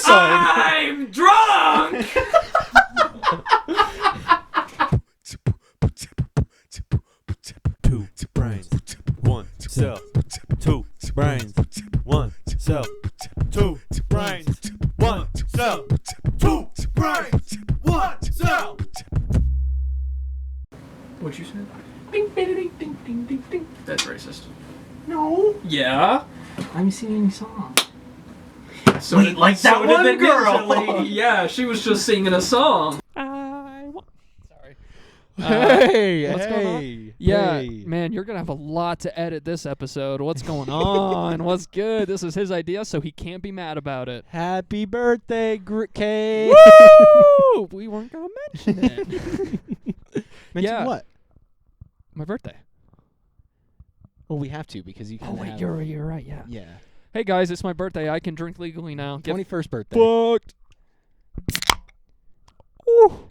episode. I'm drunk. Two brains, one cell. Two brains, one cell. Two brains, one cell. Two brains, one cell. What'd you say? Ding, ding, ding, ding, ding, ding, ding. That's racist. No. Yeah. I'm singing any song. So Wait, like that did one the girl. ninja lady. Yeah, she was just singing a song. Sorry. Hey, what's going on? Yeah, man, you're gonna have a lot to edit this episode. What's going on? What's good? This is his idea, so he can't be mad about it. Happy birthday, Cades. Woo! We weren't gonna mention it. Mention Yeah. what? My birthday. Well, we have to because you Oh can wait, have... you're right. Yeah. Yeah. Hey guys, it's my birthday. I can drink legally now. Get 21st birthday. fucked. Ooh.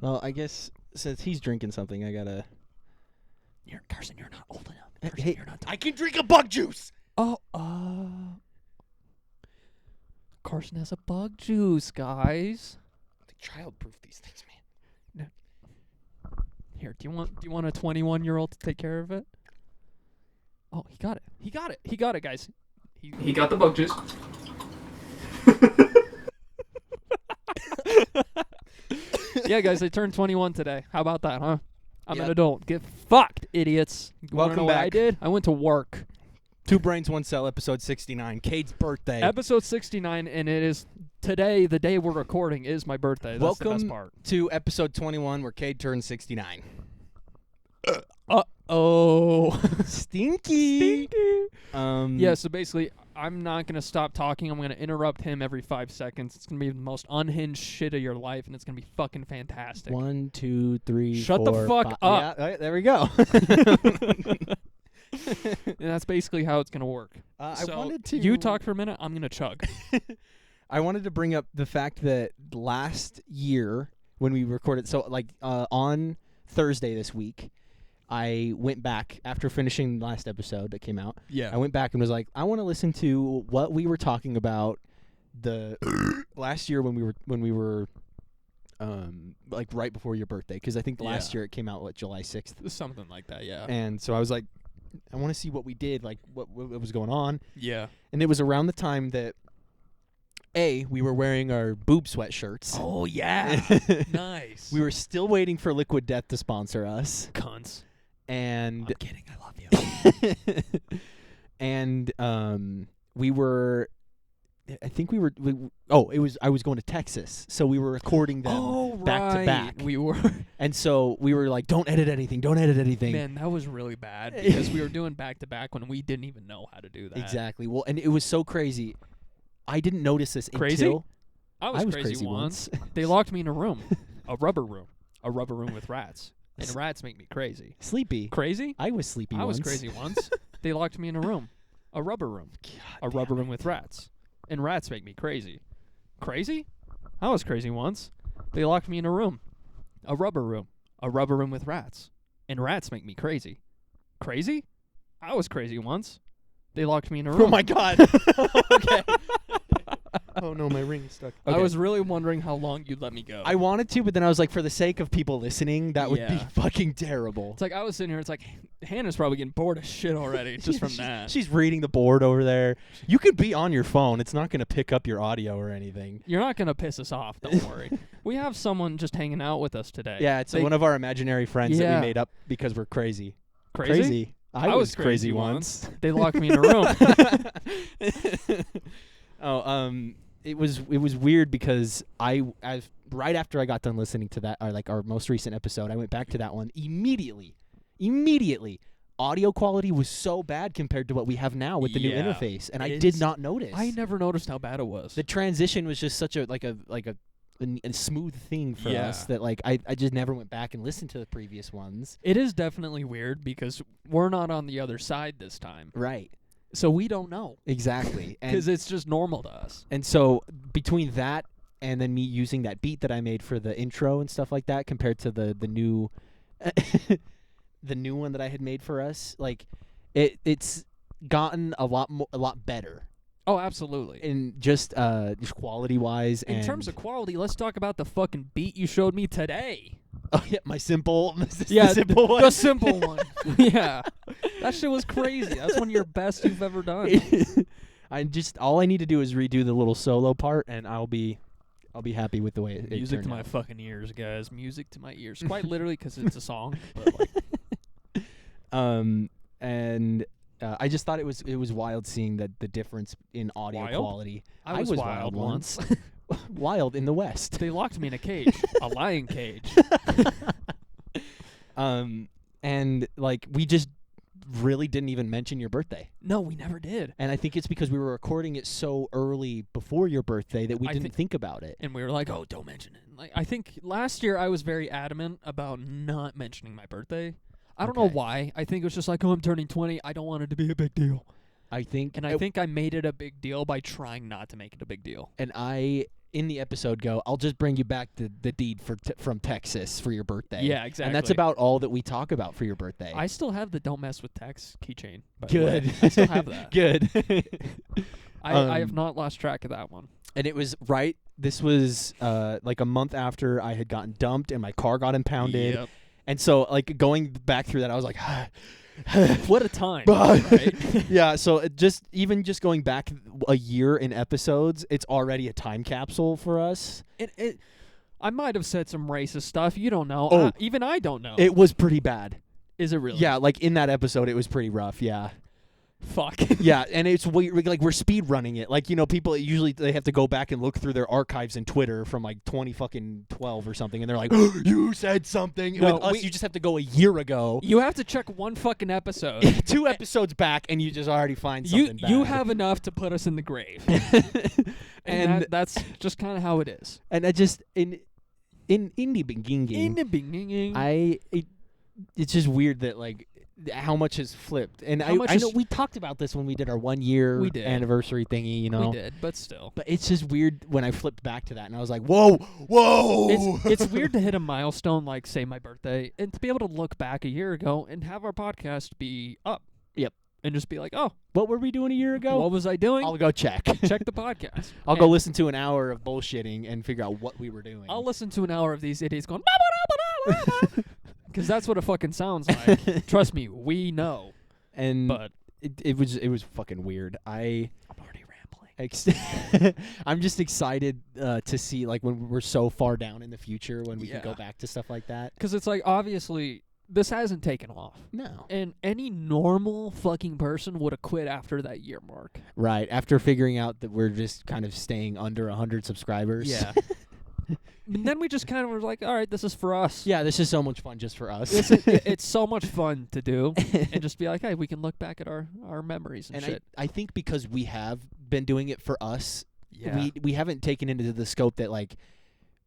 Well, I guess since he's drinking something, I gotta... Carson, you're not old enough. Hey, Carson, you're not. I can drink a bug juice! Oh, Carson has a bug juice, guys. Child-proof these things, man. Here, do you want a 21-year-old to take care of it? Oh, he got it. He got it, guys. He got the bug juice. Yeah, guys, I turned 21 today. How about that, huh? I'm an Yep. adult. Get fucked, idiots. You wanna Welcome know what I back. did? I went to work. Two Brains, One Cell, episode 69. Cades' birthday. Episode 69, and it is today, the day we're recording, is my birthday. That's the best Welcome part. to episode 21, where Cade turns 69. Oh. Stinky. Yeah, so basically, I'm not going to stop talking. I'm going to interrupt him every 5 seconds. It's going to be the most unhinged shit of your life, and it's going to be fucking fantastic. 1, 2, 3, Shut the 4, fuck 5. up. Yeah, there we go. And that's basically how it's going to work. I So wanted to... You talk for a minute, I'm going to chug. I wanted to bring up the fact that last year when we recorded, so like on Thursday this week, I went back after finishing the last episode that came out. Yeah. I went back and was like, I want to listen to what we were talking about the last year when we were like right before your birthday, because I think the last year it came out July 6th. Something like that, yeah. And so I was like, I want to see what we did, like what was going on. Yeah. And it was around the time that we were wearing our boob sweatshirts. Oh, yeah. Nice. We were still waiting for Liquid Death to sponsor us. Cunts. And I'm kidding. I love you. and we were, I think I was going to Texas, so we were recording them back to back. We were. And so we were like, don't edit anything. Man, that was really bad because we were doing back to back when we didn't even know how to do that. Exactly. Well, and it was so crazy. I didn't notice this Crazy? until I was crazy once. They locked me in a room, a rubber room with rats. And rats make me crazy. Sleepy. Crazy? I was sleepy I once. was crazy once. They locked me in a room, a rubber room, a rubber room with rats. And rats make me crazy. Crazy? I was crazy once. They locked me in a room, a rubber room with rats. And rats make me crazy. Crazy? I was crazy once. They locked me in a room. Oh my god. Okay. Oh no, my ring is stuck. Okay. I was really wondering how long you'd let me go. I wanted to, but then I was like, for the sake of people listening, that would be Yeah. fucking terrible. It's like I was sitting here. It's like Hannah's probably getting bored of shit already just from that. She's reading the board over there. You could be on your phone. It's not going to pick up your audio or anything. You're not gonna piss us off. Don't worry. We have someone just hanging out with us today. Yeah, it's one of our imaginary friends that Yeah. we made up because we're crazy. Crazy? I was crazy once. They locked me in a room. It was weird because right after I got done listening to that, our most recent episode, I went back to that one immediately. Audio quality was so bad compared to what we have now with the new Yeah. interface, and I did not notice. I never noticed how bad it was. The transition was just such a smooth thing for Yeah. us that I just never went back and listened to the previous ones. It is definitely weird because we're not on the other side this time, Right. so we don't know Exactly. because it's just normal to us. And so between that and then me using that beat that I made for the intro and stuff like that, compared to the new the new one that I had made for us, like it's gotten a lot better. Oh, absolutely. in just quality wise. In terms of quality, let's talk about the fucking beat you showed me today. oh yeah, my simple, Yeah, the simple one. The simple one. Yeah. That shit was crazy. That's one of your best you've ever done. All I need to do is redo the little solo part, and I'll be happy with the way it Music to turned my out. fucking ears, guys. Music to my ears. Quite literally, because it's a song. But like, And I just thought it was wild seeing that the difference in audio Wild? quality. I was wild once. Wild in the West. They locked me in a cage, a lion cage. And like we just really didn't even mention your birthday. No, we never did. And I think it's because we were recording it so early before your birthday that we I didn't think about it. And we were like, oh, don't mention it. Like, I think last year I was very adamant about not mentioning my birthday. I don't know Okay. why. I think it was just like, oh, I'm turning 20. I don't want it to be a big deal. I think And I think I made it a big deal by trying not to make it a big deal. and I in the episode go, I'll just bring you back the deed from Texas for your birthday. Yeah, exactly. And that's about all that we talk about for your birthday. I still have the don't mess with Tex keychain. by the way. Good. I still have that. Good. I have not lost track of that one. And it was right. This was like a month after I had gotten dumped and my car got impounded. Yep. And so like going back through that, I was like, What a time. Right? yeah. So just going back a year in episodes, it's already a time capsule for us. I might have said some racist stuff. You don't know. Oh. Even I don't know. It was pretty bad. Is it really? Yeah. Like in that episode, it was pretty rough. Yeah. Fuck. Yeah, and it's like we're speed running it. Like, you know, people usually they have to go back and look through their archives in Twitter from like 2012 or something, and they're like, "You said something." No, With us, you just have to go a year ago, You have to check one fucking episode. 2 episodes back, and you just already find something bad. You have enough to put us in the grave. and that's just kind of how it is. and I just in the beginning, In the beginning. it's just weird that like how much has flipped. And How much I know is- we talked about this when we did our 1 year We did. anniversary thingy, you know. We did, but still. But it's just weird when I flipped back to that and I was like, whoa. It's weird to hit a milestone like, say, my birthday, and to be able to look back a year ago and have our podcast be up. Yep. And just be like, oh, What were we doing a year ago? what was I doing? I'll go check. Check the podcast. I'll go And listen to an hour of bullshitting and figure out what we were doing. I'll listen to an hour of these idiots going, because that's what it fucking sounds like. Trust me, we know. and But it was fucking weird. I'm already rambling. I'm just excited to see like when we're so far down in the future when we can go Yeah. back to stuff like that. Because it's like, obviously, this hasn't taken off. No. And any normal fucking person would have quit after that year mark. Right. After figuring out that we're just kind of staying under 100 subscribers. Yeah. And then we just kind of were like, all right, this is for us. Yeah, this is so much fun just for us. It's so much fun to do. And just be like, hey, we can look back at our memories and, and shit. I think because we have been doing it for us, Yeah. we haven't taken into the scope that like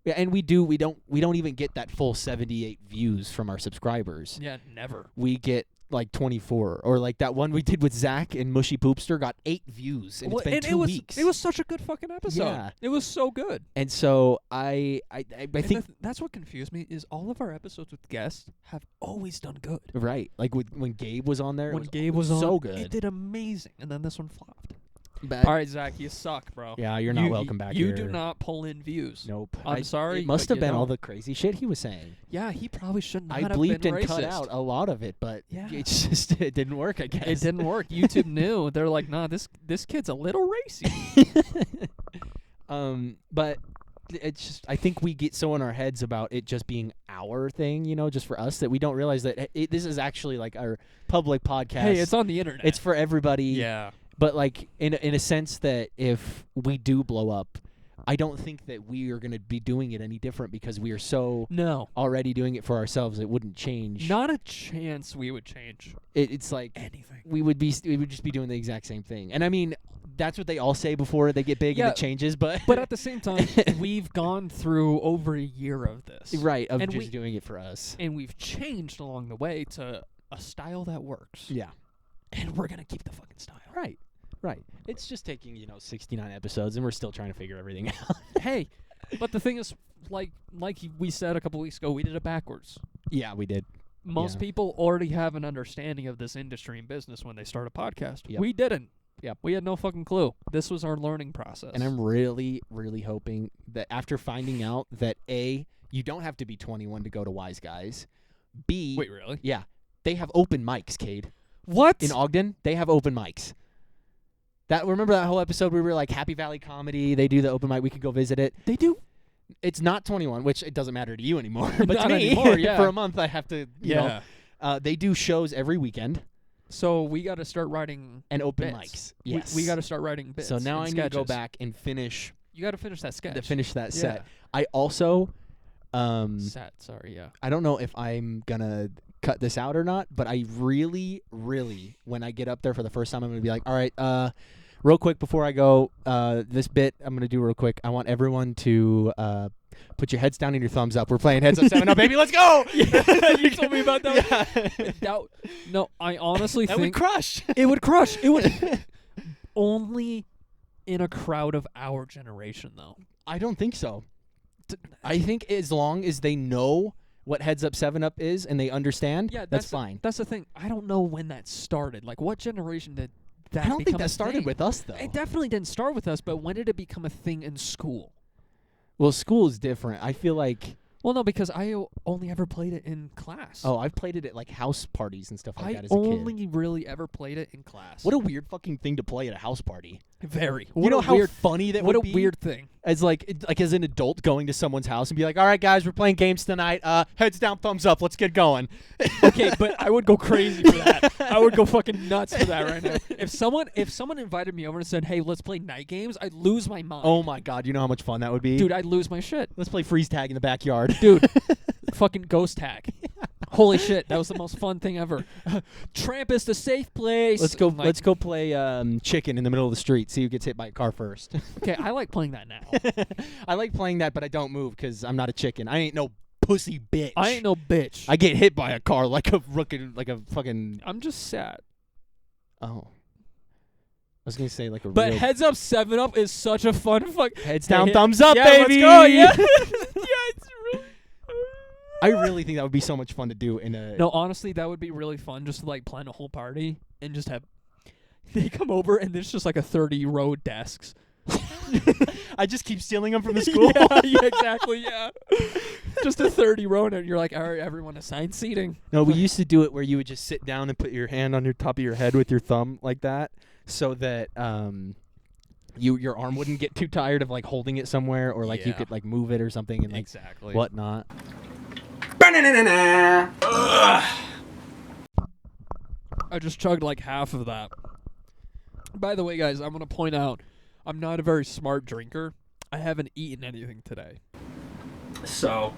and we don't even get that full 78 views from our subscribers. Yeah, never. We get like 24 or like that one we did with Zach and Mushy Poopster got 8 views and Well, it's been and 2 weeks. It was such a good fucking episode. Yeah. It was so good. And so I And think that's what confused me is all of our episodes with guests have always done good. right, like when Gabe was on there, When it Gabe was on, so it good. did amazing, and then this one flopped. But- All right, Zach, you suck, bro. Yeah, you're not You- welcome back You here. do not pull in views. Nope. I'm sorry, It must but have you been all don't. the crazy shit he was saying. Yeah, he probably should not I have bleeped been and cut racist. out a lot of it, but Yeah. it just it didn't work, I guess. It didn't work. YouTube knew. They're like, nah, this kid's a little racy. But it's just I think we get so in our heads about it just being our thing, you know, just for us that we don't realize that this is actually like our public podcast. Hey, it's on the internet. It's for everybody. yeah. But like in a sense that if we do blow up, I don't think that we are going to be doing it any different because we are so No. already doing it for ourselves. It wouldn't change. Not a chance we would change It's like anything. we would just be doing the exact same thing. And I mean, that's what they all say before they get big Yeah, and it changes. But But at the same time, we've gone through over a year of this. right of and just we- doing it for us. And we've changed along the way to a style that works. Yeah. And we're going to keep the fucking style. Right. Right. It's just taking 69 episodes, and we're still trying to figure everything out. Hey, but the thing is, like we said a couple weeks ago, we did it backwards. Yeah, we did. Most Yeah. people already have an understanding of this industry and business when they start a podcast. Yep. We didn't. Yep. We had no fucking clue. This was our learning process. And I'm really, really hoping that after finding out that A, you don't have to be 21 to go to Wise Guys. B, Wait, really? yeah, they have open mics, Cade. What? In Ogden, they have open mics. Remember that whole episode where we were like Happy Valley Comedy? They do the open mic. We could go visit it. They do? It's not 21, which it doesn't matter to you anymore. But Not to me, anymore, yeah. for a month, I have to, you know. They do shows every weekend So we got to start writing and open bits. mics. Yes. We got to start writing bits. So now and I need to go sketches. back and finish You got to finish that sketch. that Yeah. set. I also, Set, sorry, yeah. I don't know if I'm going to cut this out or not, but I really, really, when I get up there for the first time, I'm going to be like, all right, real quick before I go, this bit I'm going to do real quick. I want everyone to put your heads down and your thumbs up. We're playing Heads Up 7 Up, baby. Let's go! You told me about that. Yeah. No, I honestly That think would crush. it would crush. It would only in a crowd of our generation, though. I don't think so. I think as long as they know what Heads Up 7 Up is and they understand, Yeah, that's fine. That's the thing. I don't know when that started. Like, what generation did that I don't think become that a started thing? with us, though. It definitely didn't start with us, but when did it become a thing in school? Well, school is different. I feel like, Well, no, because I only ever played it in class. I've played it at like house parties and stuff like I that as a kid. only really ever played it in class. What a weird fucking thing to play at a house party. Very. You know how weird, funny that what would a be? weird thing. As as an adult going to someone's house and be like, all right, guys, we're playing games tonight. Heads down, thumbs up. Let's get going. Okay, but I would go crazy for that. I would go fucking nuts for that right now. If someone invited me over and said, "Hey, let's play night games," I'd lose my mind. Oh, my God. You know how much fun that would be? Dude, I'd lose my shit. Let's play freeze tag in the backyard. Dude, fucking ghost tag. Holy shit, that was the most fun thing ever. Tramp is the safe place. Let's go. I'm like, Let's go play chicken in the middle of the street. See who gets hit by a car first. Okay, I like playing that now. I like playing that, but I don't move because I'm not a chicken. I ain't no pussy bitch. I ain't no bitch. I get hit by a car like a fucking. I'm just sad. Oh. I was gonna say like a. But real Heads Up 7 Up is such a fun fuck. heads down, Yeah, thumbs up, yeah, baby. Let's go. Yeah. Yeah, it's really. I really think that would be so much fun to do in a. No, honestly, that would be really fun just to like plan a whole party and just have they come over and there's just like a 30-row desks. I just keep stealing them from the school. yeah, exactly, yeah. Just a 30-row and you're like, all right, everyone assign seating. No, we used to do it where you would just sit down and put your hand on your top of your head with your thumb like that, so that your arm wouldn't get too tired of like holding it somewhere, or like you Yeah. could like move it or something and like Exactly. whatnot. I just chugged like half of that. By the way, guys, I'm going to point out I'm not a very smart drinker. I haven't eaten anything today. So.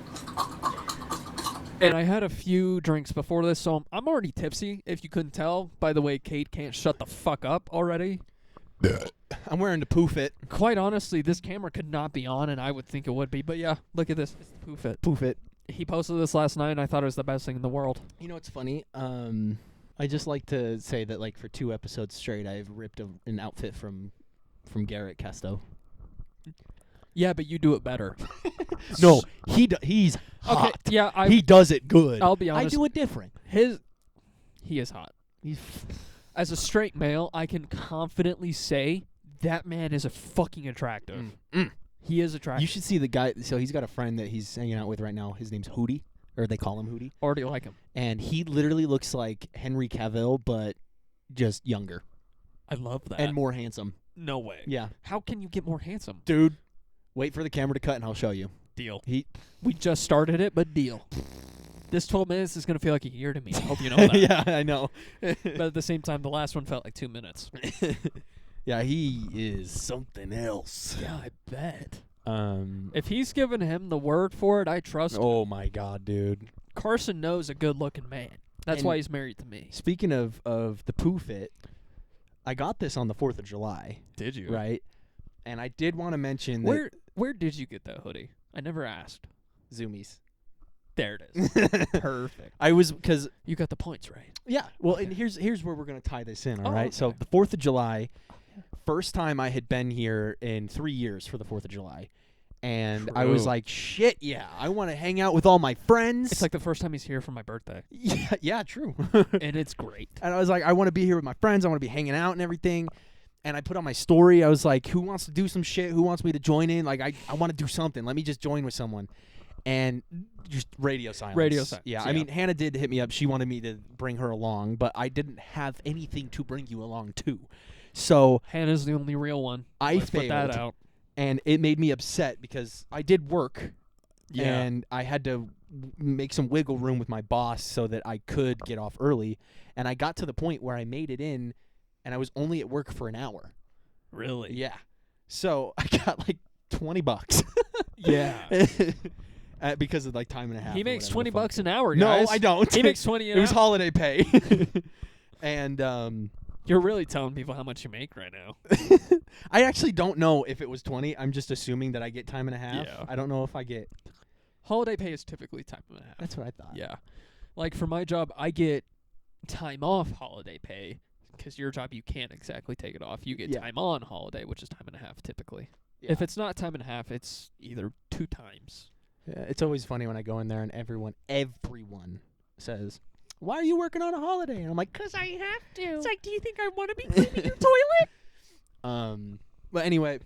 And I had a few drinks before this, so I'm already tipsy, if you couldn't tell. By the way, Kate can't shut the fuck up already. I'm wearing the poof it. Quite honestly, this camera could not be on, and I would think it would be. But yeah, look at this. It's the poof it. Poof it. He posted this last night, and I thought it was the best thing in the world. You know what's funny? I just like to say that like for 2 episodes straight, I've ripped an outfit from Garrett Casto. Yeah, but you do it better. No, he's hot. Okay, yeah, He does it good. I'll be honest. I do it different. He is hot. He's As a straight male, I can confidently say that man is a fucking attractive. He is attractive. You should see the guy. So he's got a friend that he's hanging out with right now. His name's Hootie, or they call him Hootie. Already like him. And he literally looks like Henry Cavill, but just younger I love that. and more handsome. No way. Yeah. How can you get more handsome? Dude, wait for the camera to cut and I'll show you. Deal. We just started it, but deal. This 12 minutes is going to feel like a year to me. I hope you know that. Yeah, I know. But at the same time, the last one felt like 2 minutes. Yeah, he is something else. Yeah, I bet. Um. If he's given him the word for it, I trust him. Oh my God, dude. Carson knows a good-looking man. That's And why he's married to me. Speaking of the poof it, I got this on the 4th of July, Did you? right? And I did want to mention that Where did you get that hoodie? I never asked. Zoomies. There it is. Perfect. I was because You got the points right. yeah. Well, and here's where we're gonna tie this in. All Oh, right. So okay. the 4th of July, first time I had been here in 3 years for the 4th of July, and I was True. like, shit, yeah, I want to hang out with all my friends. It's like the first time he's here for my birthday. yeah, true. And it's great. And I was like, I want to be here with my friends. I want to be hanging out and everything. And I put on my story, I was like, who wants to do some shit? Who wants me to join in? Like, I want to do something. Let me just join with someone. And just radio silence. Radio silence, Yeah, I yeah. mean, Hannah did hit me up. She wanted me to bring her along, but I didn't have anything to bring you along to. So Hannah's the only real one. I Let's failed. put that out. And it made me upset because I did work. Yeah. And I had to make some wiggle room with my boss so that I could get off early. And I got to the point where I made it in, and I was only at work for an hour. Really? Yeah. So I got like $20. Yeah. Because of like time and a half. He or makes whatever the fuck. $20 an hour, No, guys. I don't. He makes 20 an It was hour. holiday pay. And You're really telling people how much you make right now. I actually don't know if it was 20. I'm just assuming that I get time and a half. Yeah. I don't know if I get. Holiday pay is typically time and a half. That's what I thought. Yeah. Like for my job, I get time off holiday pay because your job, you can't exactly take it off. You get Yeah. time on holiday, which is time and a half typically. Yeah. If it's not time and a half, it's either 2 times. Yeah, it's always funny when I go in there and everyone says, "Why are you working on a holiday?" And I'm like, "'Cause I have to." It's like, do you think I want to be cleaning your toilet? But anyway,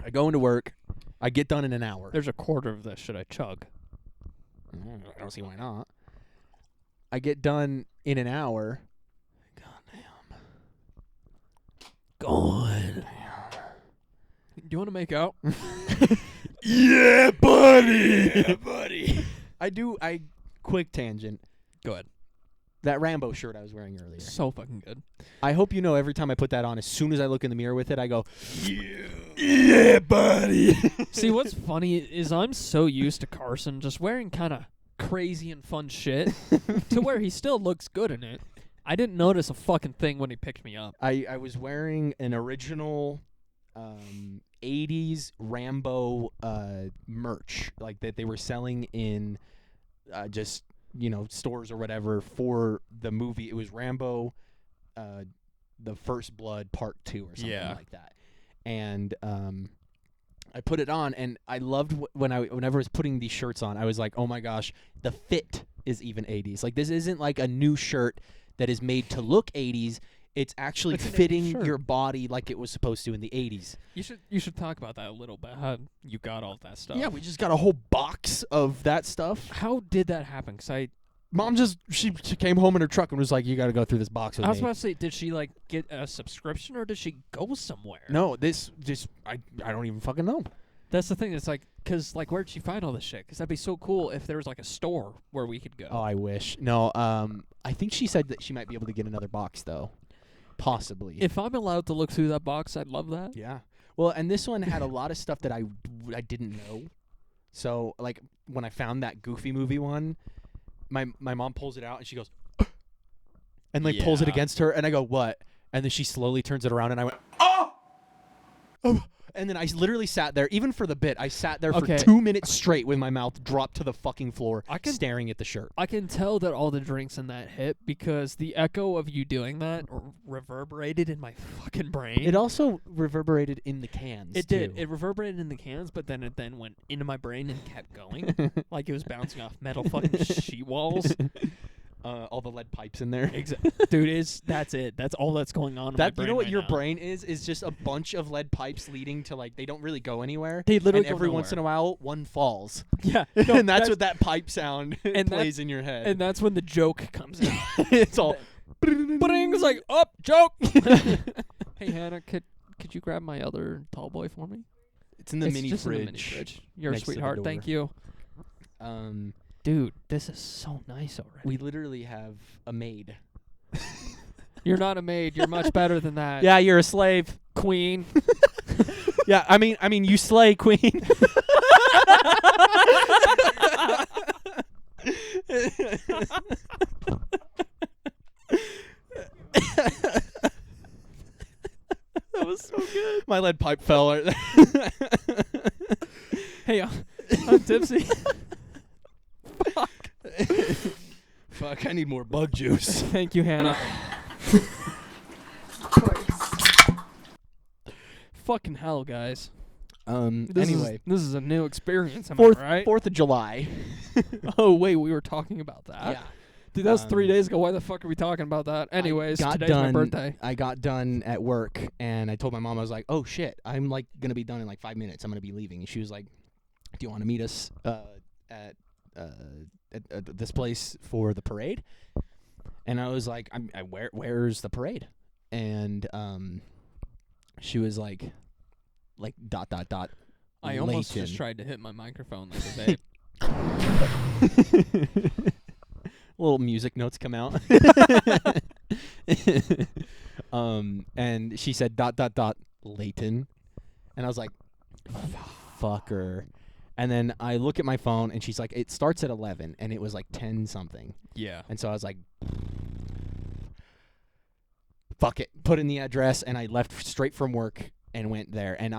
I go into work. I get done in an hour. There's a quarter of this. Should I chug? I don't see why not. I get done in an hour. Goddamn. God. Do you want to make out? Yeah, buddy. Yeah, buddy. I quick tangent. Go ahead. That Rambo shirt I was wearing earlier. So fucking good. I hope you know every time I put that on, as soon as I look in the mirror with it, I go, yeah, buddy. See, what's funny is I'm so used to Carson just wearing kind of crazy and fun shit to where he still looks good in it. I didn't notice a fucking thing when he picked me up. I was wearing an original 80s Rambo merch, like that they were selling in just, stores or whatever for the movie. It was Rambo, The First Blood Part 2 or something like that. And I put it on, and I loved whenever I was putting these shirts on, I was like, oh my gosh, the fit is even 80s. Like, this isn't like a new shirt that is made to look 80s. It's actually It's an 80s fitting shirt. your body like it was supposed to in the 80s. You should talk about that a little bit. How you got all that stuff? Yeah, we just got a whole box of that stuff. How did that happen? 'Cause Mom she came home in her truck and was like, you got to go through this box with I was me. about to say, did she like get a subscription or did she go somewhere? No, this just, I don't even fucking know. That's the thing. It's like, 'cause like, where'd she find all this shit? 'Cause that'd be so cool if there was like a store where we could go. Oh, I wish. No, I think she said that she might be able to get another box, though. Possibly. If I'm allowed to look through that box, I'd love that. Yeah. Well, and this one had a lot of stuff that I didn't know. So, like, when I found that Goofy movie one, my mom pulls it out and she goes, and like pulls it Yeah. against her, and I go, what? And then she slowly turns it around, and I went, oh! And then I literally sat there, even for the bit, I sat there for Okay. 2 minutes straight with my mouth dropped to the fucking floor, I can- staring at the shirt. I can tell that all the drinks in that hit because the echo of you doing that reverberated in my fucking brain. It also reverberated in the cans. It did. too. It reverberated in the cans, but then it went into my brain and kept going, like it was bouncing off metal fucking sheet walls. All the lead pipes in there. Dude, that's it. That's all that's going on. In my That brain you know what right your now. brain is just a bunch of lead pipes leading to, like, they don't really go anywhere. They literally and go every once in nowhere. a while one falls. Yeah, And that's what that pipe sound and plays in your head. and that's when the joke comes out. It's all Bring, it's like, up, joke. Hey Hannah, could you grab my other tall boy for me? It's in the It's mini just in fridge. the mini fridge. You're a next to the sweetheart. Thank you. Um Dude, this is so nice already. we literally have a maid. You're not a maid. You're much better than that. Yeah, you're a slave. Queen. Yeah, I mean you slay, queen. That was so good. My lead pipe fell. Hey, I'm tipsy. Fuck, I need more bug juice. Thank you, Hannah. Of course. Fucking hell, guys. Anyway, this is a new experience. Am I Fourth right? 4th of July. Oh wait, we were talking about that. Yeah. Dude, that was 3 days ago. Why the fuck are we talking about that? Anyways, today's my birthday. I got done at work, and I told my mom, I was like, oh, shit, I'm, like, going to be done in, like, 5 minutes. I'm going to be leaving. And she was like, do you want to meet us at this place for the parade? And I was like, where's the parade? And she was like, dot, dot, dot. I almost Layton. just tried to hit my microphone like a vape. Little music notes come out. And she said, dot, dot, dot, Layton. And I was like, fucker. And then I look at my phone, and she's like, it starts at 11, and it was like 10 something. Yeah. And so I was like, fuck it. Put in the address, and I left straight from work and went there. And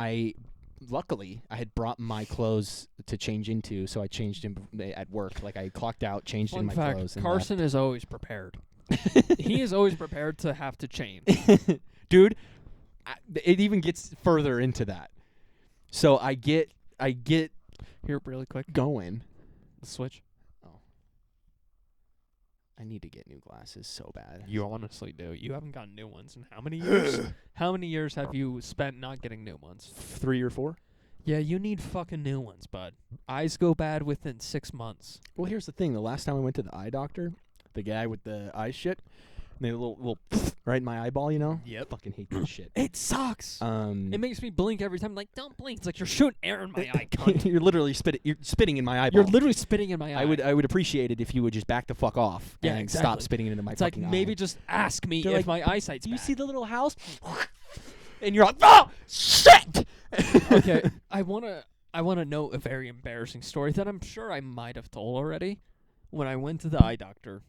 luckily, I had brought my clothes to change into, so I changed in at work. Like, I clocked out, changed in Fun my fact, clothes. And Carson is always prepared. He is always prepared to have to change. Dude, it even gets further into that. So I get Here, really quick. going. The switch. Oh. I need to get new glasses so bad. You honestly do. You haven't gotten new ones in how many years? How many years have you spent not getting new ones? 3 or 4? Yeah, you need fucking new ones, bud. Eyes go bad within 6 months. Well, here's the thing. The last time I went to the eye doctor, the guy with the eye shit, and they little right in my eyeball, you know? Yep. Fucking hate that shit. It sucks. It It makes me blink every time. Like, don't blink. It's like you're shooting air in my eye, cunt. You're literally spitting in my eyeball. You're literally spitting in my eye. I would appreciate it if you would just back the fuck off Yeah, and exactly. stop spitting it into my It's like fucking eye. maybe just ask me They're if like, my eyesight's Do you bad. see the little house? And you're like, oh, shit! Okay, I wanna know a very embarrassing story that I'm sure I might have told already. When I went to the eye doctor,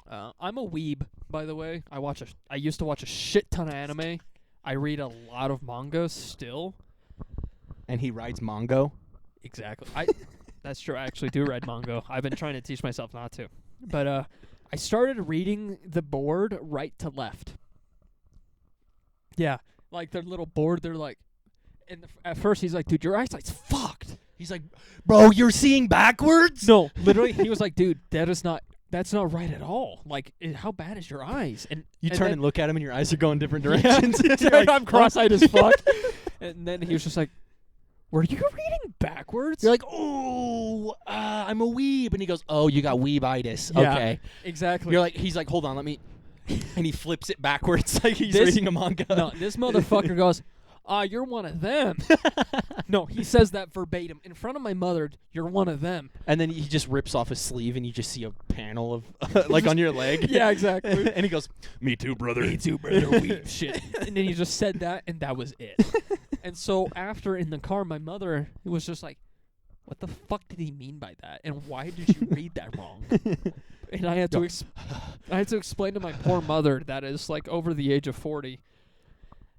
I'm a weeb, by the way. I used to watch a shit ton of anime. I read a lot of manga still. And he writes Mongo. Exactly. That's true. I actually do read manga. I've been trying to teach myself not to. But I started reading the board right to left. Yeah, like their little board. They're like, at first he's like, dude, your eyesight's fucked. He's like, bro, you're seeing backwards? No, literally, he was like, dude, that's not right at all. Like, how bad is your eyes? And You and turn then- and look at him, and your eyes are going different Yeah, directions. You're like, like, I'm cross-eyed as fuck. And then he was just like, were you reading backwards? You're like, oh, I'm a weeb. And he goes, oh, you got weebitis. Yeah. Okay. Exactly. You're like, he's like, hold on, let me. And he flips it backwards like he's This- reading a manga. No, this motherfucker goes, you're one of them. No, he says that verbatim. In front of my mother, you're one of them. And then he just rips off his sleeve, and you just see a panel of, like, on your leg. Yeah, exactly. And he goes, me too, brother. Me too, brother. Weep shit. And then he just said that, and that was it. And so after in the car, my mother was just like, what the fuck did he mean by that? And why did you read that wrong? And I had to explain to my poor mother that is like over the age of 40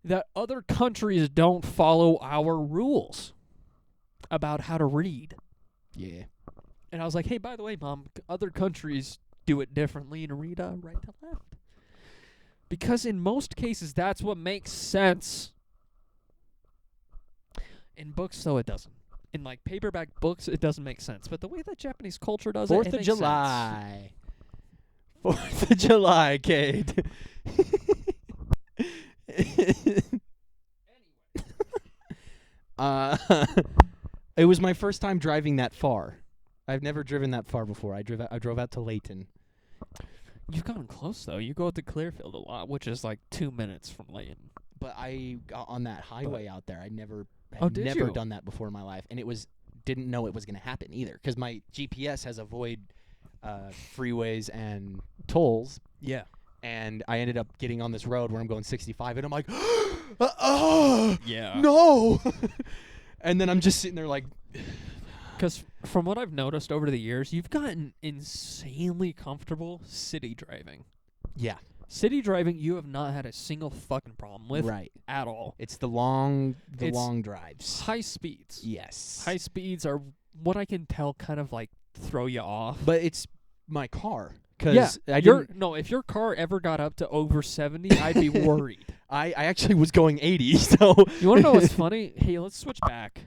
that other countries don't follow our rules about how to read. Yeah. And I was like, hey, by the way, Mom, other countries do it differently and read right to left. Because in most cases, that's what makes sense. In books, though, it doesn't. In, like, paperback books, it doesn't make sense. But the way that Japanese culture does it 4th of makes July. 4th of July, Cade. It was my first time driving that far. I've never driven that far before. I drove out to Layton. You've gotten close, though. You go to Clearfield a lot, which is, like, 2 minutes from Layton. But I got on that highway out there. I never Oh, had did never you? done that before in my life, and didn't know it was going to happen either, because my GPS has avoid freeways and tolls, Yeah. and I ended up getting on this road where I'm going 65, and I'm like, oh Yeah. no, and then I'm just sitting there like, Because from what I've noticed over the years, you've gotten insanely comfortable city driving. yeah, City driving, you have not had a single fucking problem with right. at all. It's the long It's drives. High speeds. Yes, High speeds are what I can tell kind of like throw you off. but it's my car. Cause Yeah, I didn't. no, if your car ever got up to over 70, I'd be worried. I actually was going 80, so You want to know what's funny? Hey, let's switch back.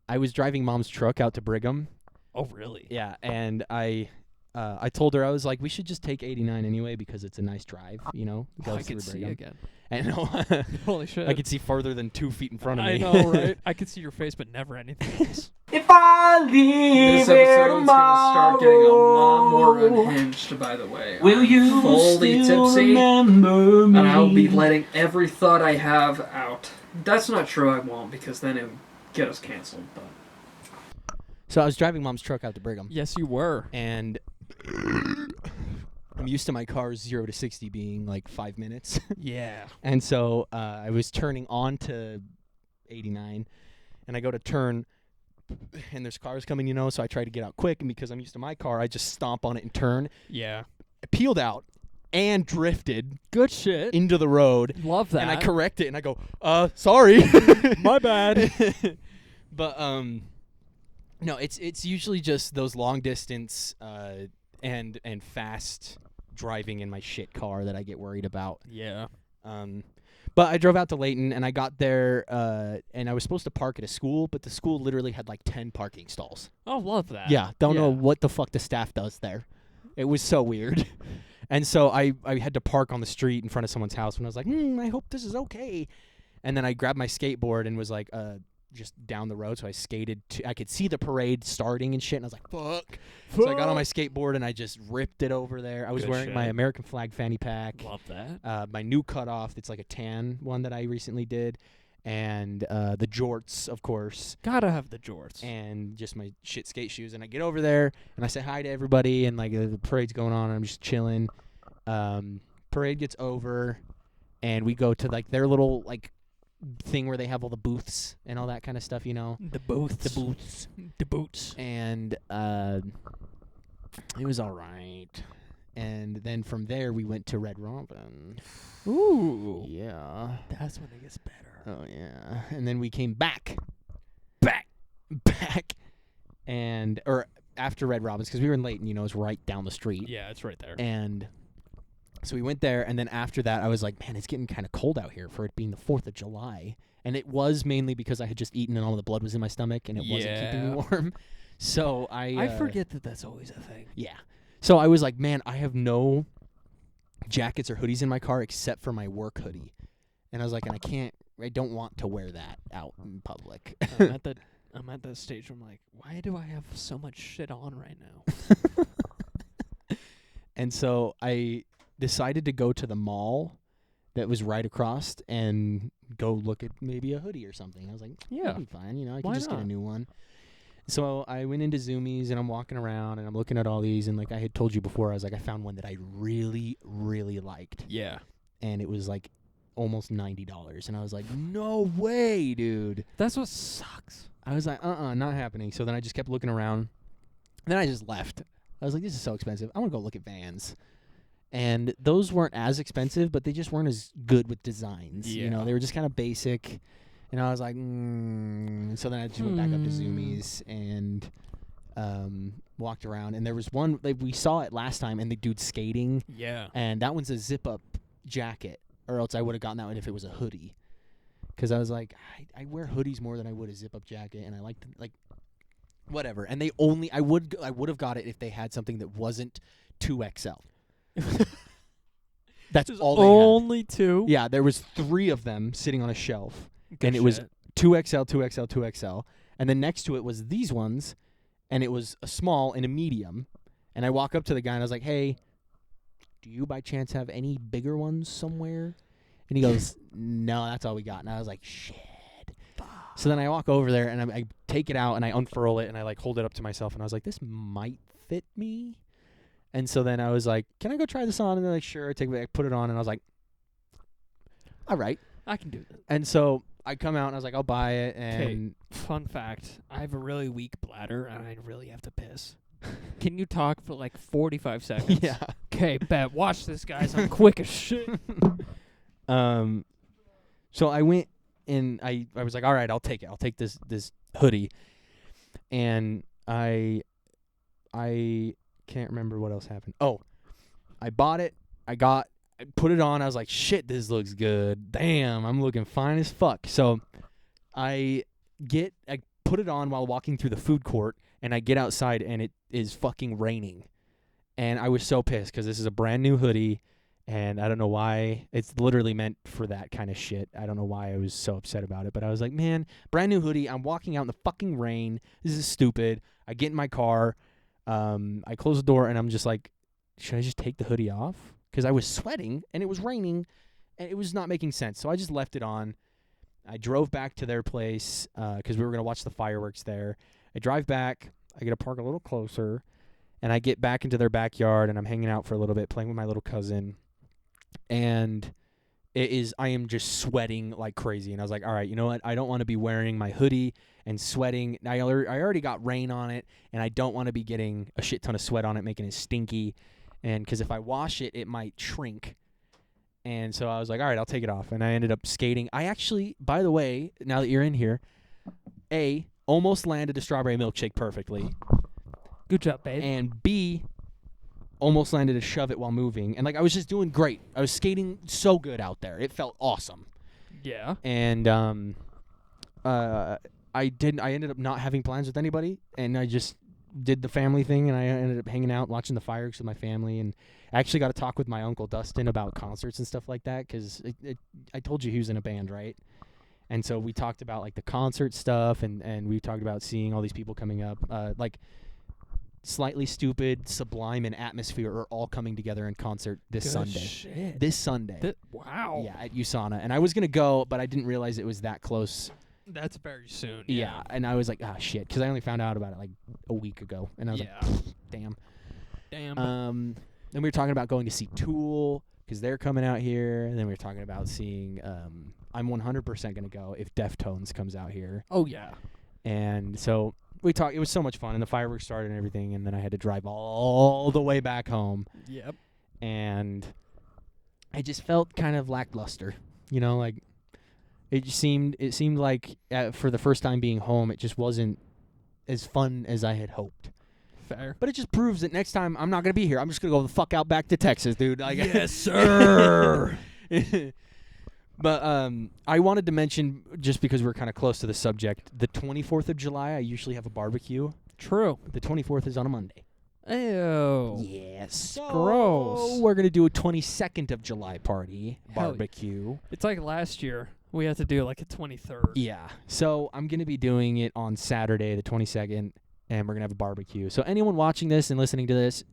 I was driving Mom's truck out to Brigham. Oh, really? Yeah, and I I told her, I was like, we should just take 89 anyway because it's a nice drive, you know. I Goes can through see Brigham. again. I know. Holy shit. I could see farther than 2 feet in front of me. I know, right? I could see your face, but never anything else. If I leave This episode's gonna start getting a lot more tomorrow, unhinged, by the way. will you fully still tipsy, remember me? and I'll be letting every thought I have out. That's not true, I won't, because then it would get us canceled, but... So I was driving Mom's truck out to Brigham, Yes, you were. and I'm used to my car's 0 to 60 being like 5 minutes. Yeah. And so I was turning on to 89, and I go to turn, and there's cars coming, you know, so I try to get out quick, and because I'm used to my car, I just stomp on it and turn. Yeah. I peeled out and drifted Good shit. into the road, Love that. and I correct it, and I go, sorry. My bad. But, no, it's usually just those long distance and fast driving in my shit car that I get worried about. Yeah. But I drove out to Layton, and I got there, and I was supposed to park at a school, but the school literally had like 10 parking stalls. Oh, love that. Yeah, don't know Yeah. what the fuck the staff does there. It was so weird. And so I had to park on the street in front of someone's house, and I was like, I hope this is okay. And then I grabbed my skateboard and was like, just down the road, so I skated I could see the parade starting and shit, and I was like, fuck. So I got on my skateboard and I just ripped it over there. I was Good wearing my shit. American flag fanny pack, Love that. my new cutoff, it's like a tan one that I recently did, and the jorts, of course, Gotta have the jorts. and just my shit skate shoes. And I get over there and I say hi to everybody, and like the parade's going on, and I'm just chilling. Parade gets over, and we go to like their little like thing where they have all the booths and all that kind of stuff, you know. The booths. The booths. The boots. And it was all right. And then from there we went to Red Robin. Ooh. Yeah. That's when it gets better. Oh yeah. And then we came back, and or after Red Robin's, because we were in Layton, you know, it's right down the street. Yeah, it's right there. And so we went there, and then after that, I was like, man, it's getting kind of cold out here for it being the 4th of July. And it was mainly because I had just eaten and all the blood was in my stomach, and it wasn't keeping me Yeah. warm. So I forget that that's always a thing. Yeah. So I was like, man, I have no jackets or hoodies in my car except for my work hoodie. And I was like, and I don't want to wear that out in public. I'm at that stage where I'm like, why do I have so much shit on right now? And so I decided to go to the mall that was right across and go look at maybe a hoodie or something. I was like, Yeah. that'd be fine, you know, I can Why just get a not? new one. So I went into Zoomies, and I'm walking around, and I'm looking at all these, and like I had told you before, I was like, I found one that I really, really liked, Yeah. and it was like almost $90, and I was like, no way, dude. That's what sucks. I was like, not happening. So then I just kept looking around, and then I just left. I was like, this is so expensive. I want to go look at Vans. And those weren't as expensive, but they just weren't as good with designs. You know, Yeah. they were just kind of basic. And I was like, So then I just went back up to Zoomies and walked around. And there was one, like, we saw it last time, and the dude's skating. Yeah. And that one's a zip-up jacket, or else I would have gotten that one if it was a hoodie. Because I was like, I wear hoodies more than I would a zip-up jacket, and I like to, like, whatever. And they only, I would have got it if they had something that wasn't 2XL. That's There's all they had. only 2. Yeah, there was 3 of them sitting on a shelf, Good and it was shit. 2XL, 2XL, 2XL, and then next to it was these ones, and it was a small and a medium. And I walk up to the guy and I was like, "Hey, do you by chance have any bigger ones somewhere?" And he goes, "No, that's all we got." And I was like, "Shit." So then I walk over there and I take it out and I unfurl it and I like hold it up to myself, and I was like, "This might fit me." And so then I was like, "Can I go try this on?" And they're like, "Sure." I put it on, and I was like, "All right." I can do that. And so I come out and I was like, "I'll buy it." And Fun fact, I have a really weak bladder and I really have to piss. Can you talk for like 45 seconds? yeah. Okay, bet. Watch this, guys. I'm quick as shit. So I went and I was like, all right, I'll take it. I'll take this hoodie. And I can't remember what else happened. Oh, I bought it. I put it on. I was like, shit, this looks good. Damn, I'm looking fine as fuck. So I put it on while walking through the food court, and I get outside and it is fucking raining. And I was so pissed because this is a brand new hoodie, and I don't know why. It's literally meant for that kind of shit. I don't know why I was so upset about it, but I was like, man, brand new hoodie. I'm walking out in the fucking rain. This is stupid. I get in my car. I close the door, and I'm just like, should I just take the hoodie off? Because I was sweating, and it was raining, and it was not making sense. So I just left it on. I drove back to their place because we were going to watch the fireworks there. I drive back. I get to park a little closer. And I get back into their backyard, and I'm hanging out for a little bit, playing with my little cousin. And I am just sweating like crazy. And I was like, all right, you know what? I don't want to be wearing my hoodie and sweating. I already got rain on it, and I don't want to be getting a shit ton of sweat on it, making it stinky. And because if I wash it, it might shrink. And so I was like, all right, I'll take it off. And I ended up skating. I actually, by the way, now that you're in here, almost landed a strawberry milkshake perfectly. Good job, babe. And B, almost landed a shove it while moving. And, like, I was just doing great. I was skating so good out there. It felt awesome. Yeah. And I ended up not having plans with anybody, and I just did the family thing, and I ended up hanging out, watching the fireworks with my family, and I actually got to talk with my uncle Dustin about concerts and stuff like that, because I told you he was in a band, right? And so we talked about, like, the concert stuff, and we talked about seeing all these people coming up, like, Slightly Stupid, Sublime, and Atmosphere are all coming together in concert this Good Sunday. Shit. This Sunday. Wow. Yeah, at USANA. And I was going to go, but I didn't realize it was that close. That's very soon. Yeah. And I was like, shit, because I only found out about it like a week ago. And I was like, damn. Damn. Then we were talking about going to see Tool, because they're coming out here. And then we were talking about seeing, I'm 100% going to go if Deftones comes out here. Oh, yeah. And so we talked. It was so much fun, and the fireworks started and everything, and then I had to drive all the way back home. Yep. And I just felt kind of lackluster, you know, like it seemed like for the first time being home, it just wasn't as fun as I had hoped. Fair. But it just proves that next time I'm not gonna be here. I'm just gonna go the fuck out back to Texas, dude. Like, yes, sir. But I wanted to mention, just because we're kind of close to the subject, the 24th of July, I usually have a barbecue. True. The 24th is on a Monday. Ew. Yes. So gross. We're going to do a 22nd of July party barbecue. It's like last year. We had to do like a 23rd. Yeah. So I'm going to be doing it on Saturday, the 22nd, and we're going to have a barbecue. So anyone watching this and listening to this,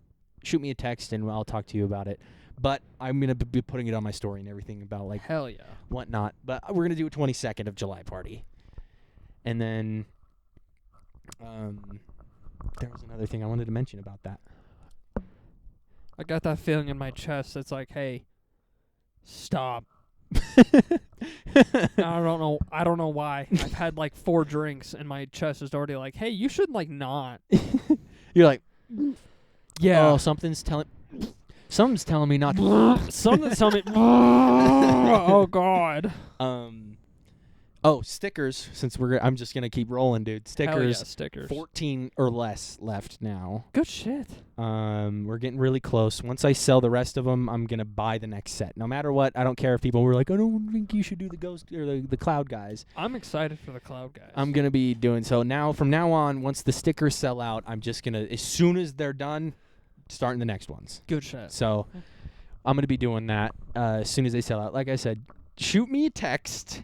shoot me a text and I'll talk to you about it. But I'm going to be putting it on my story and everything about, like, hell yeah, whatnot. But we're going to do a 22nd of July party. And then there was another thing I wanted to mention about that. I got that feeling in my chest. It's like, hey, stop. I don't know why. I've had like 4 drinks and my chest is already like, hey, you should like not. You're like, yeah. Oh, something's telling me not to. Something's telling me. Oh God. Stickers. Since I'm just gonna keep rolling, dude. Stickers. Hell yeah, stickers. 14 or less left now. Good shit. We're getting really close. Once I sell the rest of them, I'm gonna buy the next set. No matter what, I don't care if people were like, I don't think you should do the ghost or the cloud guys. I'm excited for the cloud guys. I'm I'm gonna be doing so now. From now on, once the stickers sell out, I'm just gonna, as soon as they're done, starting the next ones. Good shit. So I'm gonna be doing that as soon as they sell out. Like I said, shoot me a text.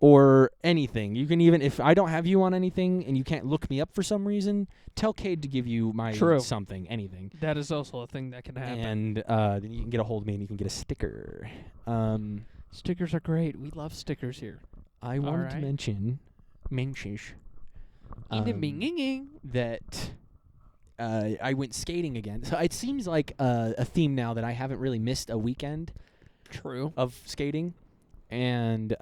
Or anything. You can even, if I don't have you on anything and you can't look me up for some reason, tell Cade to give you my something, anything. That is also a thing that can happen. And then you can get a hold of me and you can get a sticker. Stickers are great. We love stickers here. I wanted to mention that I went skating again. So it seems like a theme now that I haven't really missed a weekend. True. Of skating. And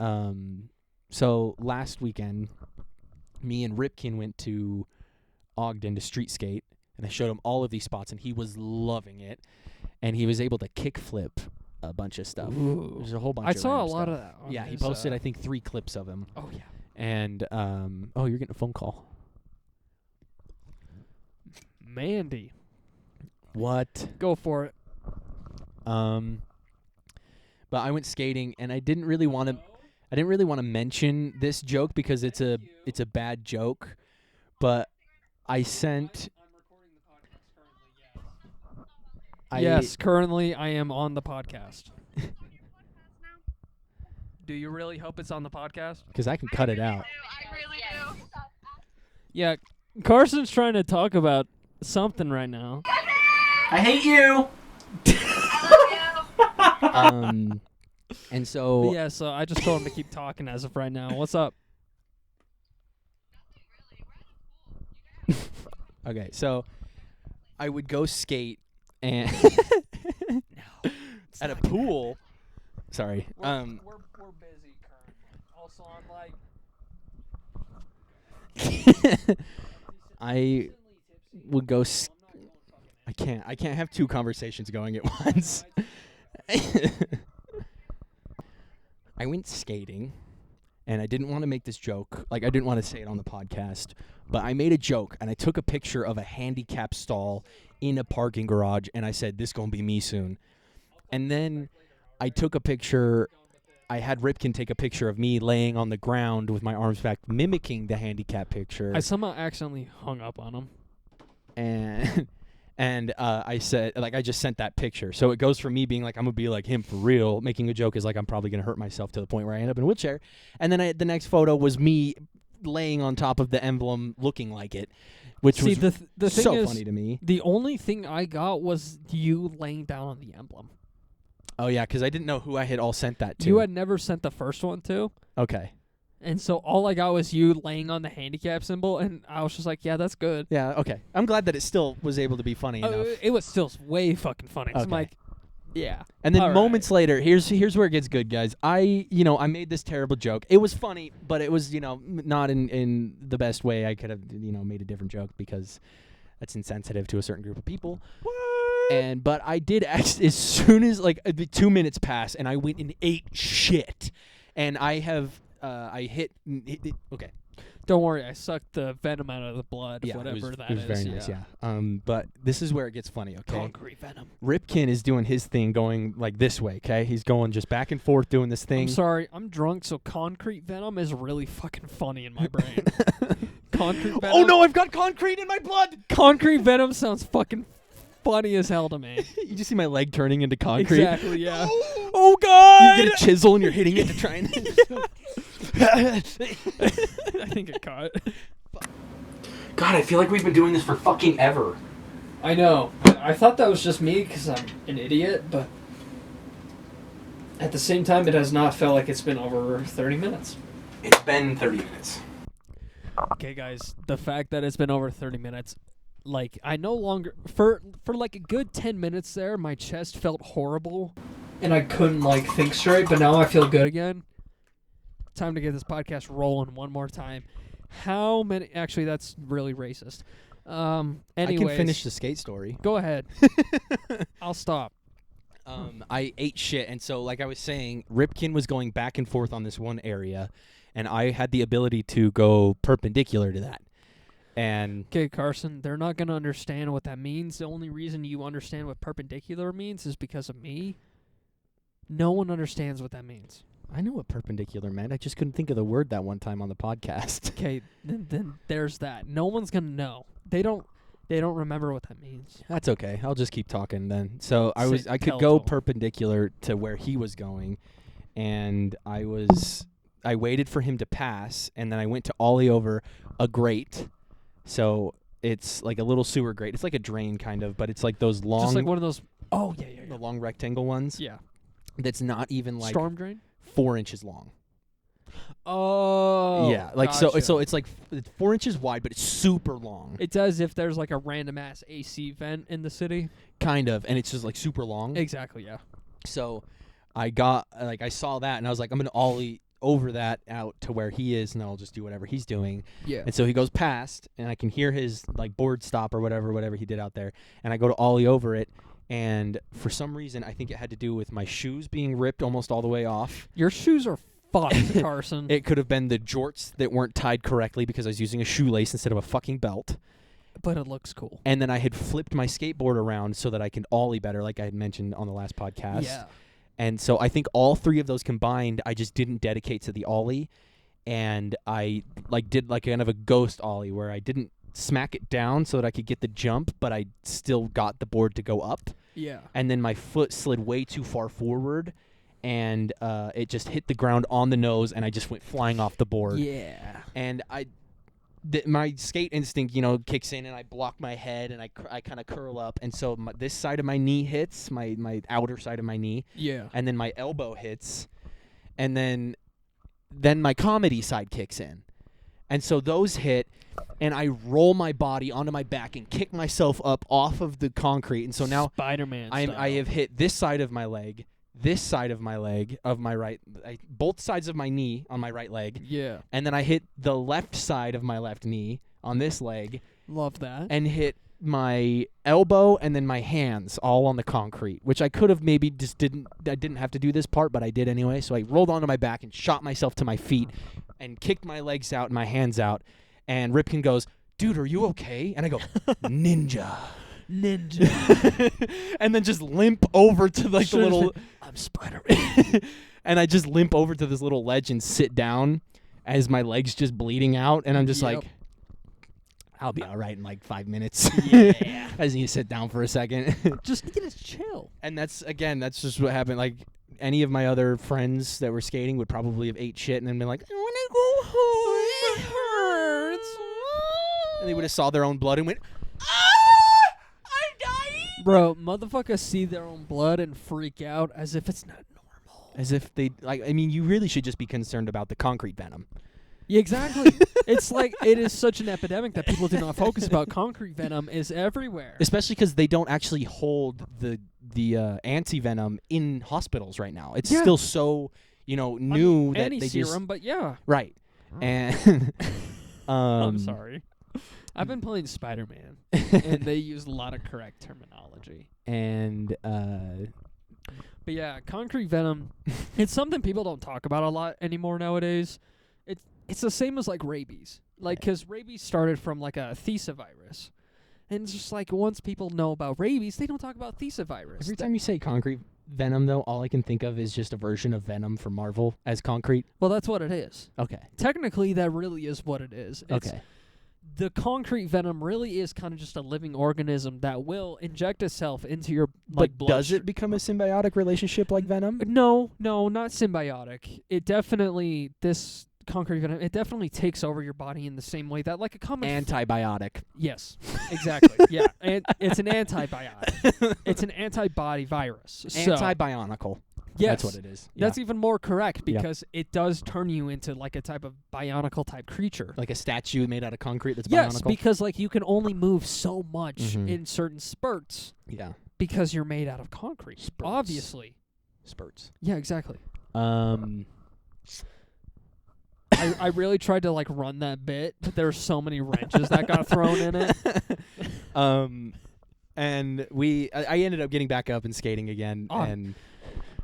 so last weekend, me and Ripkin went to Ogden to street skate, and I showed him all of these spots, and he was loving it. And he was able to kickflip a bunch of stuff. Ooh. There's a whole bunch. I of saw a random lot stuff. of that. On Yeah, he his, posted I think 3 clips of him. Oh yeah. And you're getting a phone call. Mandy. What? Go for it. But I went skating, and I didn't really want to mention this joke because it's a bad joke, but I sent Yes, currently I am on the podcast. Do you really hope it's on the podcast? Because I can cut it out. I really do. Yeah, Carson's trying to talk about something right now. I hate you. And so Yeah, so I just told him to keep talking as of right now. What's up? okay, so I would go skate and at a pool. Sorry. We're busy currently. Also, I'm like I would go. I can't have two conversations going at once. I went skating, and I didn't want to make this joke. Like, I didn't want to say it on the podcast, but I made a joke, and I took a picture of a handicap stall in a parking garage, and I said, "This gonna be me soon." And then I took a picture. I had Ripken take a picture of me laying on the ground with my arms back, mimicking the handicap picture. I somehow accidentally hung up on him. And I said, like, I just sent that picture. So it goes from me being like, I'm going to be like him for real, making a joke is like, I'm probably going to hurt myself to the point where I end up in a wheelchair. And then the next photo was me laying on top of the emblem looking like it, which was the thing so is, funny to me. The only thing I got was you laying down on the emblem. Oh, yeah, because I didn't know who I had all sent that to. You had never sent the first one to. Okay. And so all I got was you laying on the handicap symbol, and I was just like, yeah, that's good. Yeah, okay. I'm glad that it still was able to be funny enough. It was still way fucking funny. So I'm Okay. like, yeah. And then All right. moments later, here's where it gets good, guys. I made this terrible joke. It was funny, but it was, not in the best way. I could have, made a different joke because that's insensitive to a certain group of people. But I did as soon as like 2 minutes passed, and I went and ate shit. And I have I hit okay. Don't worry, I sucked the venom out of the blood, Yeah, whatever it that was is. very nice, yeah. But this is where it gets funny, okay? Concrete venom. Ripken is doing his thing going like this way, okay? He's going just back and forth doing this thing. I'm sorry, I'm drunk, so concrete venom is really fucking funny in my brain. Concrete venom. Oh no, I've got concrete in my blood! Concrete venom sounds fucking funny as hell to me. You just see my leg turning into concrete. Exactly, yeah. Oh god! You get a chisel and you're hitting it to try and I think it caught. God, I feel like we've been doing this for fucking ever. I know. I thought that was just me because I'm an idiot, but at the same time, it has not felt like it's been over 30 minutes. It's been 30 minutes. Okay, guys, the fact that it's been over 30 minutes, like, I no longer, for like a good 10 minutes there, my chest felt horrible, and I couldn't, like, think straight, but now I feel good again. Time to get this podcast rolling one more time. How many, actually, that's really racist. Anyways. I can finish the skate story. Go ahead. I'll stop. I ate shit, and so like I was saying, Ripken was going back and forth on this one area, and I had the ability to go perpendicular to that. And Okay, Carson, they're not going to understand what that means. The only reason you understand what perpendicular means is because of me. No one understands what that means. I know what perpendicular meant. I just couldn't think of the word that one time on the podcast. Okay, then there's that. No one's going to know. They don't remember what that means. That's okay. I'll just keep talking then. So I could tell go to 'em. perpendicular to where he was going, and I waited for him to pass, and then I went to ollie over a grate. So it's like a little sewer grate. It's like a drain kind of, but it's like those long, Just like one of those. Oh, yeah. the long rectangle ones. Yeah. That's not even like Storm drain? 4 inches long. Oh. Yeah, like gotcha. so it's like it's 4 inches wide, but it's super long. It's as if there's like a random ass AC vent in the city. Kind of, and it's just like super long. Exactly, yeah. So I saw that, and I was like, I'm gonna ollie over that out to where he is, and then I'll just do whatever he's doing. Yeah. And so he goes past, and I can hear his like board stop or whatever he did out there, and I go to ollie over it, and for some reason I think it had to do with my shoes being ripped almost all the way off. Your shoes are fucked, Carson. It could have been the jorts that weren't tied correctly because I was using a shoelace instead of a fucking belt. But it looks cool. And then I had flipped my skateboard around so that I can ollie better, like I had mentioned on the last podcast. Yeah. And so I think all three of those combined, I just didn't dedicate to the ollie, and I did kind of a ghost ollie where I didn't smack it down so that I could get the jump, but I still got the board to go up. Yeah. and then my foot slid way too far forward, and it just hit the ground on the nose, and I just went flying off the board. Yeah. And my skate instinct, kicks in, and I block my head, and I kind of curl up, and so this side of my knee hits, my outer side of my knee, Yeah. and then my elbow hits, and then my comedy side kicks in, and so those hit, and I roll my body onto my back and kick myself up off of the concrete, and so now Spider-Man I have hit this side of my leg, this side of my leg of my right, both sides of my knee on my right leg, Yeah. and then I hit the left side of my left knee on this leg, Love that. and hit my elbow and then my hands all on the concrete, which I could have maybe just I didn't have to do this part, but I did anyway. So I rolled onto my back and shot myself to my feet and kicked my legs out and my hands out. And Ripken goes, "Dude, are you okay?" And I go, "Ninja." And then just limp over to the little I'm Spider-Man. and I just limp over to this little ledge and sit down as my legs just bleeding out, and I'm just Yep. like, I'll be all right in like 5 minutes. Yeah. I just need to sit down for a second. Just need to chill. And that's just what happened. Like, any of my other friends that were skating would probably have ate shit and then been like, "I want to go home. It hurts." And they would have saw their own blood and went, "I'm dying." Bro, motherfuckers see their own blood and freak out as if it's not normal. As if they, you really should just be concerned about the concrete venom. Yeah, exactly. It's like it is such an epidemic that people do not focus about. Concrete venom is everywhere. Especially because they don't actually hold the anti-venom in hospitals right now. It's Yeah. still so, new that Any they serum, just... but yeah. Right. And... I'm sorry. I've been playing Spider-Man, and they use a lot of correct terminology. And... But yeah, concrete venom, it's something people don't talk about a lot anymore nowadays. It's the same as like rabies. Like, because rabies started from like a thesavirus. And it's just like once people know about rabies, they don't talk about thesavirus. Every time you say concrete venom, though, all I can think of is just a version of Venom from Marvel as concrete. Well, that's what it is. Okay. Technically, that really is what it is. It's, Okay. The concrete venom really is kind of just a living organism that will inject itself into your But does bloodstream. it become a symbiotic relationship like Venom? No, not symbiotic. It definitely this concrete venom. It definitely takes over your body in the same way that like a common. Antibiotic. Yes, exactly. Yeah, and it's an antibiotic. It's an antibody virus. So, Antibionical. yes, That's what it is. That's even more correct Yeah. because it does turn you into like a type of bionicle type creature. Like a statue made out of concrete that's Yes, bionical? because like you can only move so much Mhm. in certain spurts Yeah. because you're made out of concrete. Spurts. Obviously. Spurts. Yeah, exactly. I really tried to like run that bit, but there were so many wrenches that got thrown in it. And I ended up getting back up and skating again, Oh. and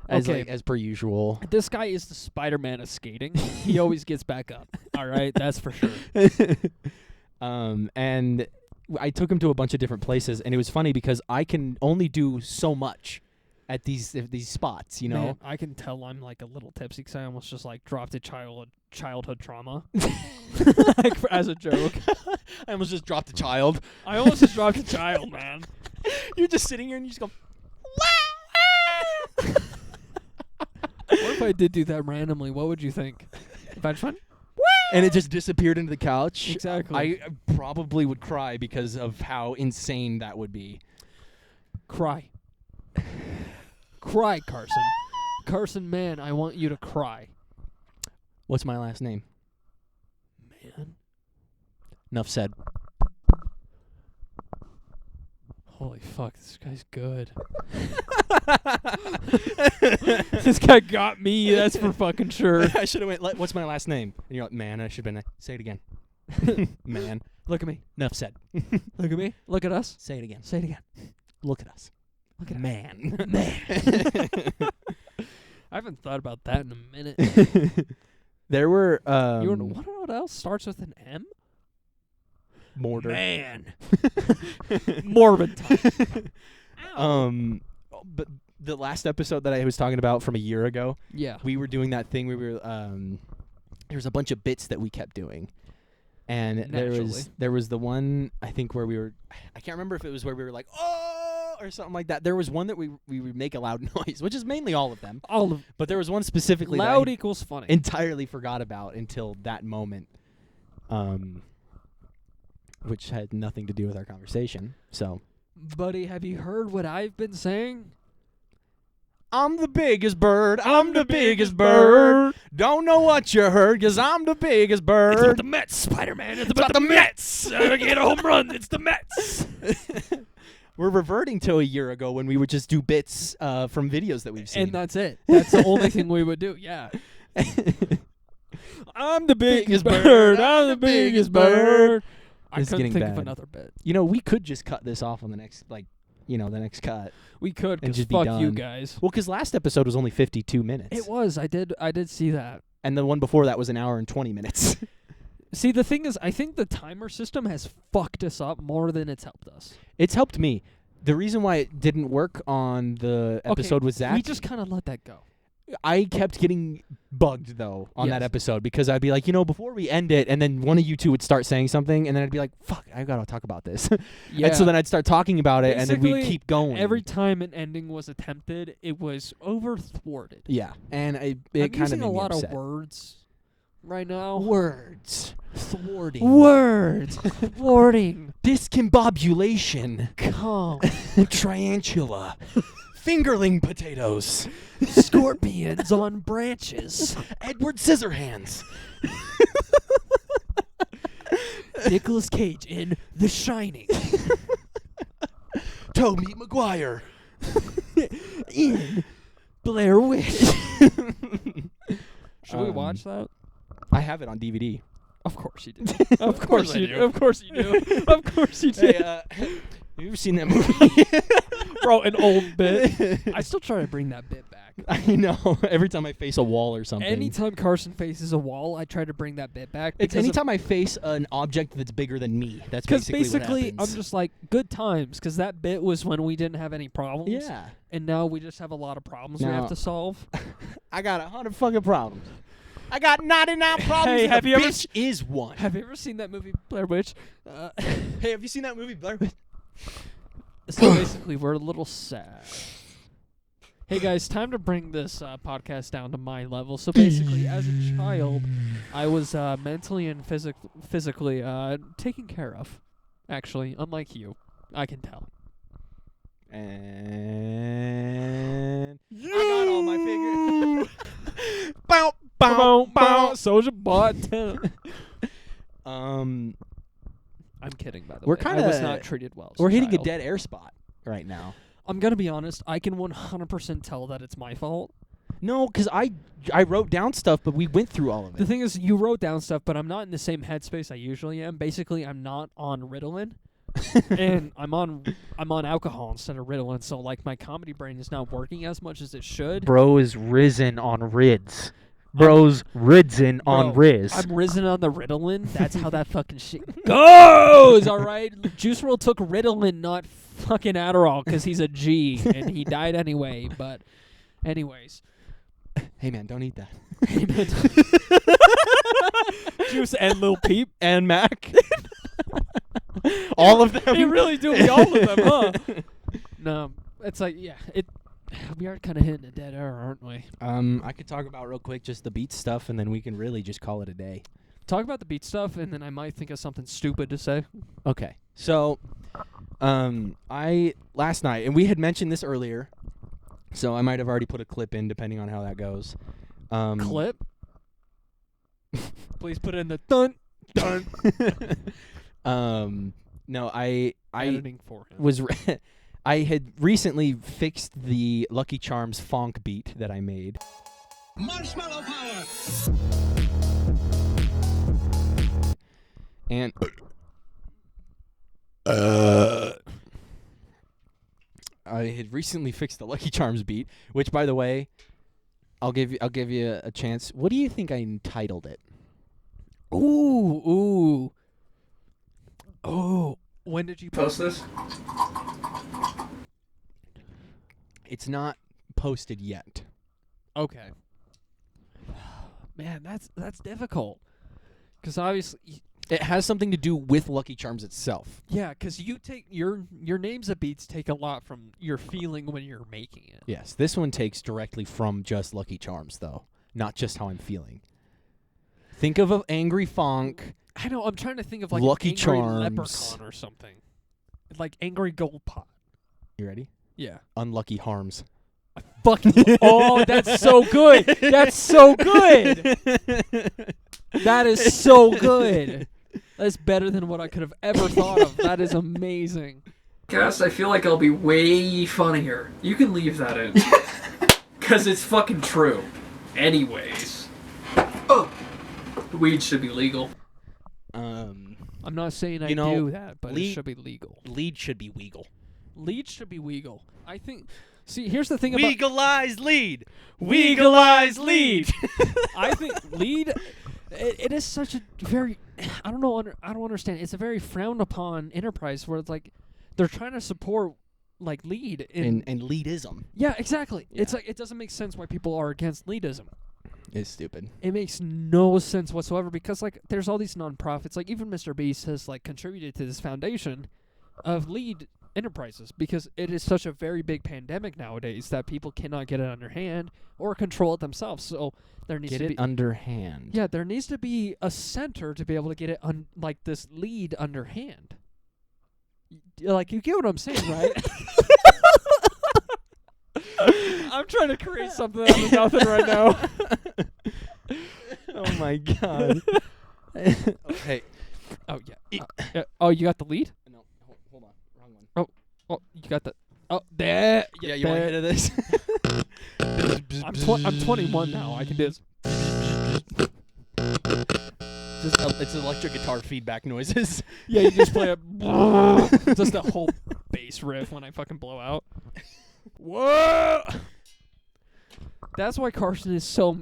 as Okay. as per usual. This guy is the Spider-Man of skating. He always gets back up. All right, that's for sure. And I took him to a bunch of different places, and it was funny because I can only do so much at these spots, you know. Man, I can tell I'm like a little tipsy because I almost just like dropped a childhood trauma, like as a joke. I almost just dropped a child. I almost just dropped a child, man. You're just sitting here and you just go, What if I did do that randomly? What would you think? If I just went, and it just disappeared into the couch. Exactly. I probably would cry because of how insane that would be. cry. Cry, Carson. Carson, man, I want you to cry. What's my last name? Man. Enough said. Holy fuck, this guy's good. This guy got me, that's for fucking sure. I should have went, "What's my last name?" And you're like, "Man." I should have been like, "Say it again." Man. Look at me. Enough said. Look at me. Look at us. Say it again. Say it again. Look at us. Look at us. Man. I haven't thought about that in a minute. There were You wanna, what else starts with an M? mortar. Man. Morbid. But the last episode that I was talking about from a year ago, Yeah. we were doing that thing where we were there was a bunch of bits that we kept doing. And Naturally. there was the one I think where we were, I can't remember if it was where we were like, "Oh," or something like that. There was one that we would make a loud noise, which is mainly all of them. All of But there was one specifically loud that I equals funny. entirely forgot about until that moment, which had nothing to do with our conversation. So, Buddy, have you heard what I've been saying? I'm the biggest bird. I'm the biggest bird. Don't know what you heard, 'cause I'm the biggest bird. It's about the Mets, Spider-Man. It's about the Mets. Get a home run. It's the Mets. We're reverting to a year ago when we would just do bits from videos that we've seen. And that's it. That's the only thing we would do. Yeah. I'm the biggest bird. I'm the biggest bird. I It's couldn't getting think of bad. another bit. You know, we could just cut this off on the next, the next cut. We could, And because just be fuck you done. guys. Well, because last episode was only 52 minutes. It was. I did see that. And the one before that was an hour and 20 minutes. See, the thing is, I think the timer system has fucked us up more than it's helped us. It's helped me. The reason why it didn't work on the episode with Zach, We just kind of let that go. I kept getting bugged, though, on that Yes. episode, because I'd be like, before we end it, and then one of you two would start saying something, and then I'd be like, fuck, I gotta talk about this. Yeah. And so then I'd start talking about it, and then we'd Basically, keep going. Every time an ending was attempted, it was over-thwarted. Yeah, and it I'm kind of using made a me lot upset. of words right now. Words. Thwarting. Words. Thwarting. Discombobulation. Come. Tarantula. Fingerling potatoes. Scorpions on branches. Edward Scissorhands. Nicolas Cage in The Shining. Tobey Maguire. In Blair Witch. Should we watch that? I have it on DVD. Of course you do. Of course I you do. do. Of course you do. Of course you do. Hey, have you ever seen that movie? Bro, an old bit. I still try to bring that bit back. I know. Every time I face a wall or something. Anytime Carson faces a wall, I try to bring that bit back. It's because anytime I face an object that's bigger than me. That's Because basically what I'm happens. just like, good times, because that bit was when we didn't have any problems. Yeah. And now we just have a lot of problems we Now- have to solve. I got 100 fucking problems. I got 99 problems. Hey, and have a you ever bitch is one. Have you ever seen that movie, Blair Witch? Hey, have you seen that movie, Blair Witch? So basically, we're a little sad. Hey guys, time to bring this podcast down to my level. So basically, as a child, I was mentally and physically taken care of. Actually, unlike you, I can tell. And I got all my figures. Bow, bow, Bow, bow. bow, Soldier Bot. Um, I'm kidding, by the We're way. I was kinda- not treated well. as we're hitting a child. dead air spot right now. I'm gonna be honest. I can 100% tell that it's my fault. No, because I wrote down stuff, but we went through all of The it. thing is, you wrote down stuff, but I'm not in the same headspace I usually am. Basically, I'm not on Ritalin, and I'm on alcohol instead of Ritalin. So like, my comedy brain is not working as much as it should. Bro is risen on Rids. Bro's ridden on Bro, Riz. I'm risen on the Ritalin. That's how that fucking shit goes. All right, Juice WRLD took Ritalin, not fucking Adderall, because he's a G and he died anyway. But, anyways, Hey man, don't eat that. Juice and Lil Peep. And Mac. All of them. You really do be all of them, huh? No, it's like, yeah, we are kind of hitting a dead air, aren't we? I could talk about real quick just the beat stuff, and then we can really just call it a day. Talk about the beat stuff, and then I might think of something stupid to say. Okay. So, I last night, and we had mentioned this earlier, so I might have already put a clip in, depending on how that goes. Clip? Please put in the dun, dun. No, I Editing for him. was. I had recently fixed the Lucky Charms funk beat that I made. Marshmallow power! And I had recently fixed the Lucky Charms beat, which, by the way, I'll give you a chance. What do you think I entitled it? Ooh. When did you Post this? It's not posted yet. Okay. Man, that's difficult. Because obviously, It has something to do with Lucky Charms itself. Yeah, because you take your names of beats take a lot from your feeling when you're making it. Yes, this one takes directly from just Lucky Charms, though, not just how I'm feeling. Think of an angry funk. I know. I'm trying to think of like Lucky an angry Charms. leprechaun or something, like angry gold pot. You ready? Yeah. Unlucky Harms. Fucking. Oh, that's so good. That's so good. That is so good. That's better than what I could have ever thought of. That is amazing. Cass, I feel like I'll be way funnier. You can leave that in. Because it's fucking true. Anyways. Oh. Weed should be legal. I'm not saying I You know, do that, but it lead- should be legal. Lead should be legal. Lead should be legal. I think. See, here's the thing about. Legalize lead. Legalize lead. I think lead. It is such a very. I don't know. I don't understand. It's a very frowned upon enterprise where it's like they're trying to support like lead And leadism Yeah, exactly. Yeah. It's like it doesn't make sense why people are against leadism. is stupid. It makes no sense whatsoever because like there's all these nonprofits, like even Mr. Beast has like contributed to this foundation of lead enterprises because it is such a very big pandemic nowadays that people cannot get it under hand or control it themselves. So there needs Get to it be underhand. yeah, there needs to be a center to be able to get it like this lead underhand. Like you get what I'm saying, right? I'm trying to create something out of nothing right now. Oh my god. Hey. Oh yeah. Yeah. Oh, you got the lead? No, hold on. Wrong one. Oh, you got the. Oh, there. Yeah, you want to hit this? I'm 21 now. I can do this. It's electric guitar feedback noises. Yeah, you just play a just a whole bass riff when I fucking blow out. Whoa! That's why Carson is so.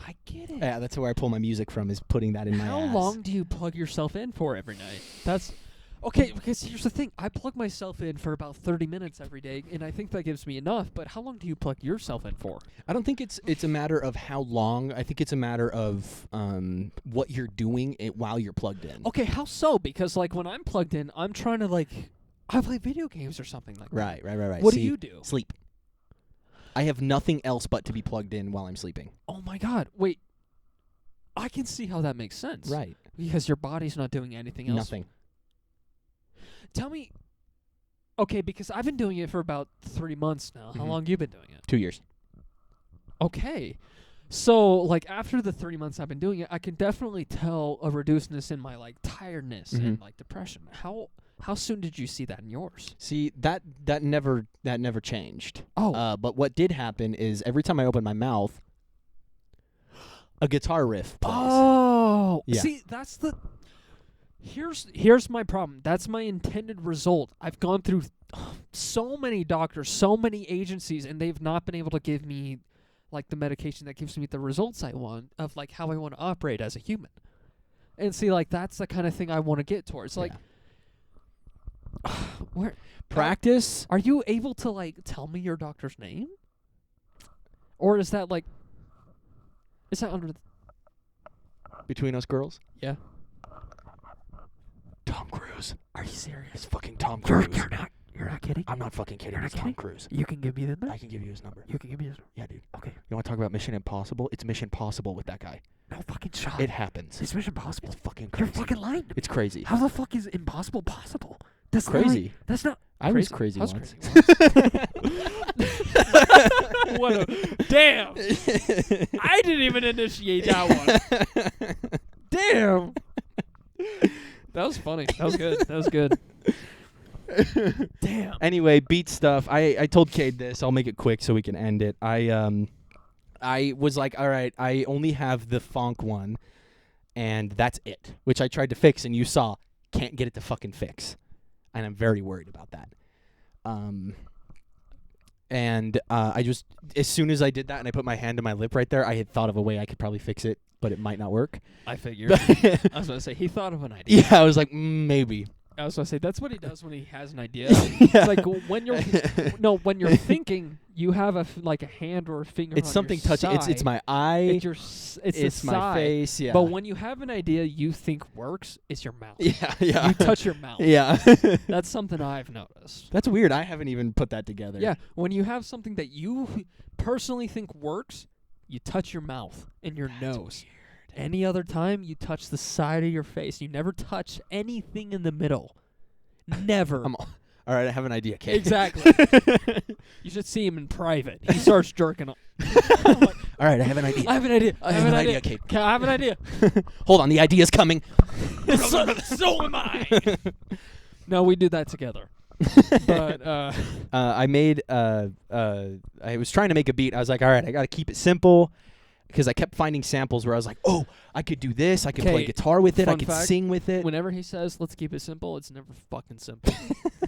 I get it. Yeah, that's where I pull my music from. Is putting that in my How ass. long do you plug yourself in for every night? That's okay. Because here's the thing: I plug myself in for about 30 minutes every day, and I think that gives me enough. But how long do you plug yourself in for? I don't think it's a matter of how long. I think it's a matter of what you're doing while you're plugged in. Okay, how so? Because like when I'm plugged in, I'm trying to like I play video games or something like that. Right. What See, do you do? Sleep. I have nothing else but to be plugged in while I'm sleeping. Oh my god! Wait, I can see how that makes sense. Right. Because your body's not doing anything else. Nothing. Tell me. Okay, because I've been doing it for about 3 months now. How Mhm. long you been doing it? 2 years. Okay. So, like, after the 3 months I've been doing it, I can definitely tell a reducedness in my, like, tiredness and, like, depression. How soon did you see that in yours? See, that never changed. Oh. But what did happen is every time I open my mouth, a guitar riff plays. Oh. Yeah. See, that's the... Here's my problem. That's my intended result. I've gone through so many doctors, so many agencies, and they've not been able to give me, like, the medication that gives me the results I want of, like, how I want to operate as a human. And see, like, that's the kind of thing I want to get towards. Like... Yeah. Where Practice. are you able to like tell me your doctor's name? Or is that like is that under Between us girls. Yeah. Tom Cruise. Are you serious? It's fucking Tom Cruise. You're not kidding? I'm not fucking kidding. You're It's not Tom kidding? Cruise. You can give me the number? I can give you his number. You can give me his Yeah, dude. Okay. You want to talk about Mission Impossible? It's Mission Possible with that guy. No fucking shot. It happens. It's Mission Impossible. It's fucking You're crazy. fucking lying to me. It's crazy. How the fuck is impossible possible? That's Crazy. Not, that's not I was crazy I was once. crazy once. What a damn. I didn't even initiate that one. Damn. That was funny. That was good. That was good. Damn. Anyway, beat stuff. I told Cade this. I'll make it quick so we can end it. I was like, all right, I only have the funk one, and that's it. Which I tried to fix, and you saw, can't get it to fucking fix, and I'm very worried about that. I just, as soon as I did that and I put my hand to my lip right there, I had thought of a way I could probably fix it, but it might not work. I figured. I was going to say, he thought of an idea. Yeah, I was like, maybe. I was gonna say that's what he does when he has an idea. It's like when you're when you're thinking, you have like a hand or a finger. It's on something your touching. It's side. my eye. It's my side. face. Yeah. But when you have an idea you think works, it's your mouth. yeah. You touch your mouth. Yeah. That's something I've noticed. That's weird. I haven't even put that together. Yeah, when you have something that you personally think works, you touch your mouth and your nose. Any other time, you touch the side of your face. You never touch anything in the middle. Never. All right, I have an idea, Kate. Exactly. You should see him in private. He starts jerking off. All right, I have an idea. I have an idea. I have an idea, Kate. I have an idea. Hold on, the idea's coming. So am I. No, we do that together. But I made. I was trying to make a beat. I was like, all right, I got to keep it simple. Because I kept finding samples where I was like, oh, I could do this. I could play guitar with it. I fun could fact, sing with it. whenever he says, let's keep it simple, it's never fucking simple.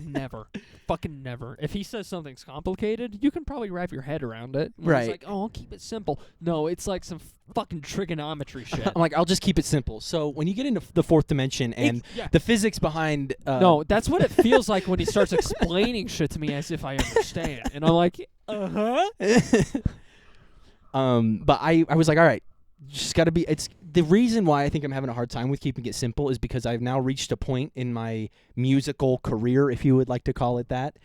Never. Fucking never. If he says something's complicated, you can probably wrap your head around it. When Right. It's like, oh, I'll keep it simple. No, it's like some fucking trigonometry shit. I'm like, I'll just keep it simple. So when you get into the fourth dimension and yeah. the physics behind... No, that's what it feels like when he starts explaining shit to me as if I understand. And I'm like, uh-huh. But I was like, all right, just got to be... It's the reason why I think I'm having a hard time with keeping it simple is because I've now reached a point in my musical career, if you would like to call it that,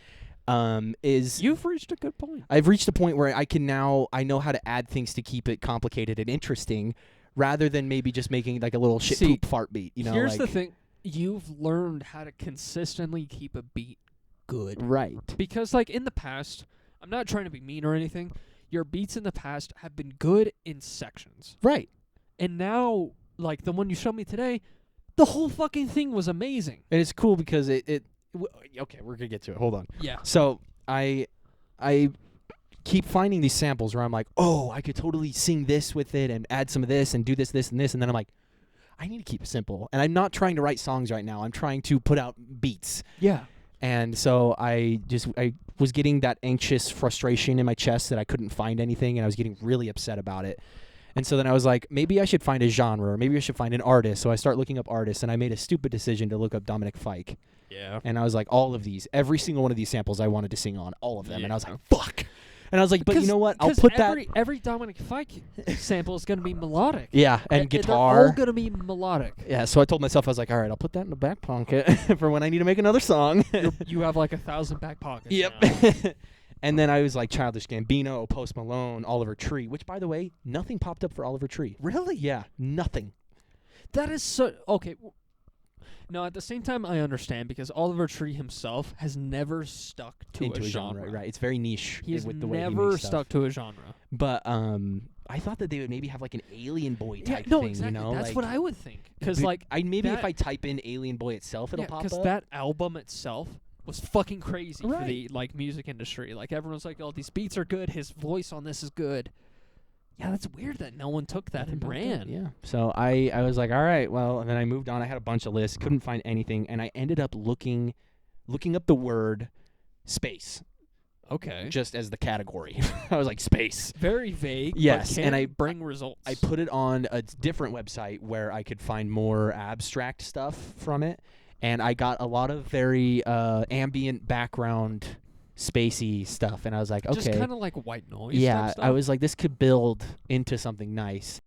is... You've reached a good point. I've reached a point where I know how to add things to keep it complicated and interesting rather than maybe just making like a little shit poop fart beat, you know? Here's like, the thing. You've learned how to consistently keep a beat good. Right. Because, like, in the past, I'm not trying to be mean or anything, your beats in the past have been good in sections. Right. And now, like, the one you showed me today, the whole fucking thing was amazing. And it's cool because okay, we're going to get to it. Hold on. Yeah. So I keep finding these samples where I'm like, oh, I could totally sing this with it and add some of this and do this, this, and this. And then I'm like, I need to keep it simple. And I'm not trying to write songs right now. I'm trying to put out beats. Yeah. And so I was getting that anxious frustration in my chest that I couldn't find anything, and I was getting really upset about it. And so then I was like, maybe I should find a genre, or maybe I should find an artist. So I start looking up artists, and I made a stupid decision to look up Dominic Fike. Yeah. And I was like, all of these, every single one of these samples I wanted to sing on, all of them. And I was Yeah. like, fuck. And I was like, but you know what? I'll put every Dominic Fike sample is going to be melodic. Yeah, and They're guitar. all going to be melodic. Yeah, so I told myself, I was like, all right, I'll put that in the back pocket for when I need to make another song. You have like 1,000 back pockets. Yep. now. And then I was like, Childish Gambino, Post Malone, Oliver Tree, which, by the way, nothing popped up for Oliver Tree. Really? Yeah, nothing. That is so... Okay. No, at the same time, I understand because Oliver Tree himself has never stuck to Into a genre. right? It's very niche He's with the way he never makes stuff. stuck to a genre. But I thought that they would maybe have like an Alien Boy type no, thing, exactly. you know? That's like, what I would think. Because, like... maybe if that- I type in Alien Boy itself, it'll pop up. that album itself was fucking crazy for Right. the like music industry. Like everyone's like, "Oh, these beats are good. His voice on this is good." Yeah, that's weird that no one took that and ran. Yeah. So I was like, all right, well, and then I moved on. I had a bunch of lists, couldn't find anything, and I ended up looking up the word space Okay. just as the category. I was like, space. Very vague. Yes, but and can I- bring results. I put it on a different website where I could find more abstract stuff from it, and I got a lot of very ambient background spacey stuff, and I was like, okay. Just kind of like white noise. Yeah, type stuff. I was like, this could build into something nice.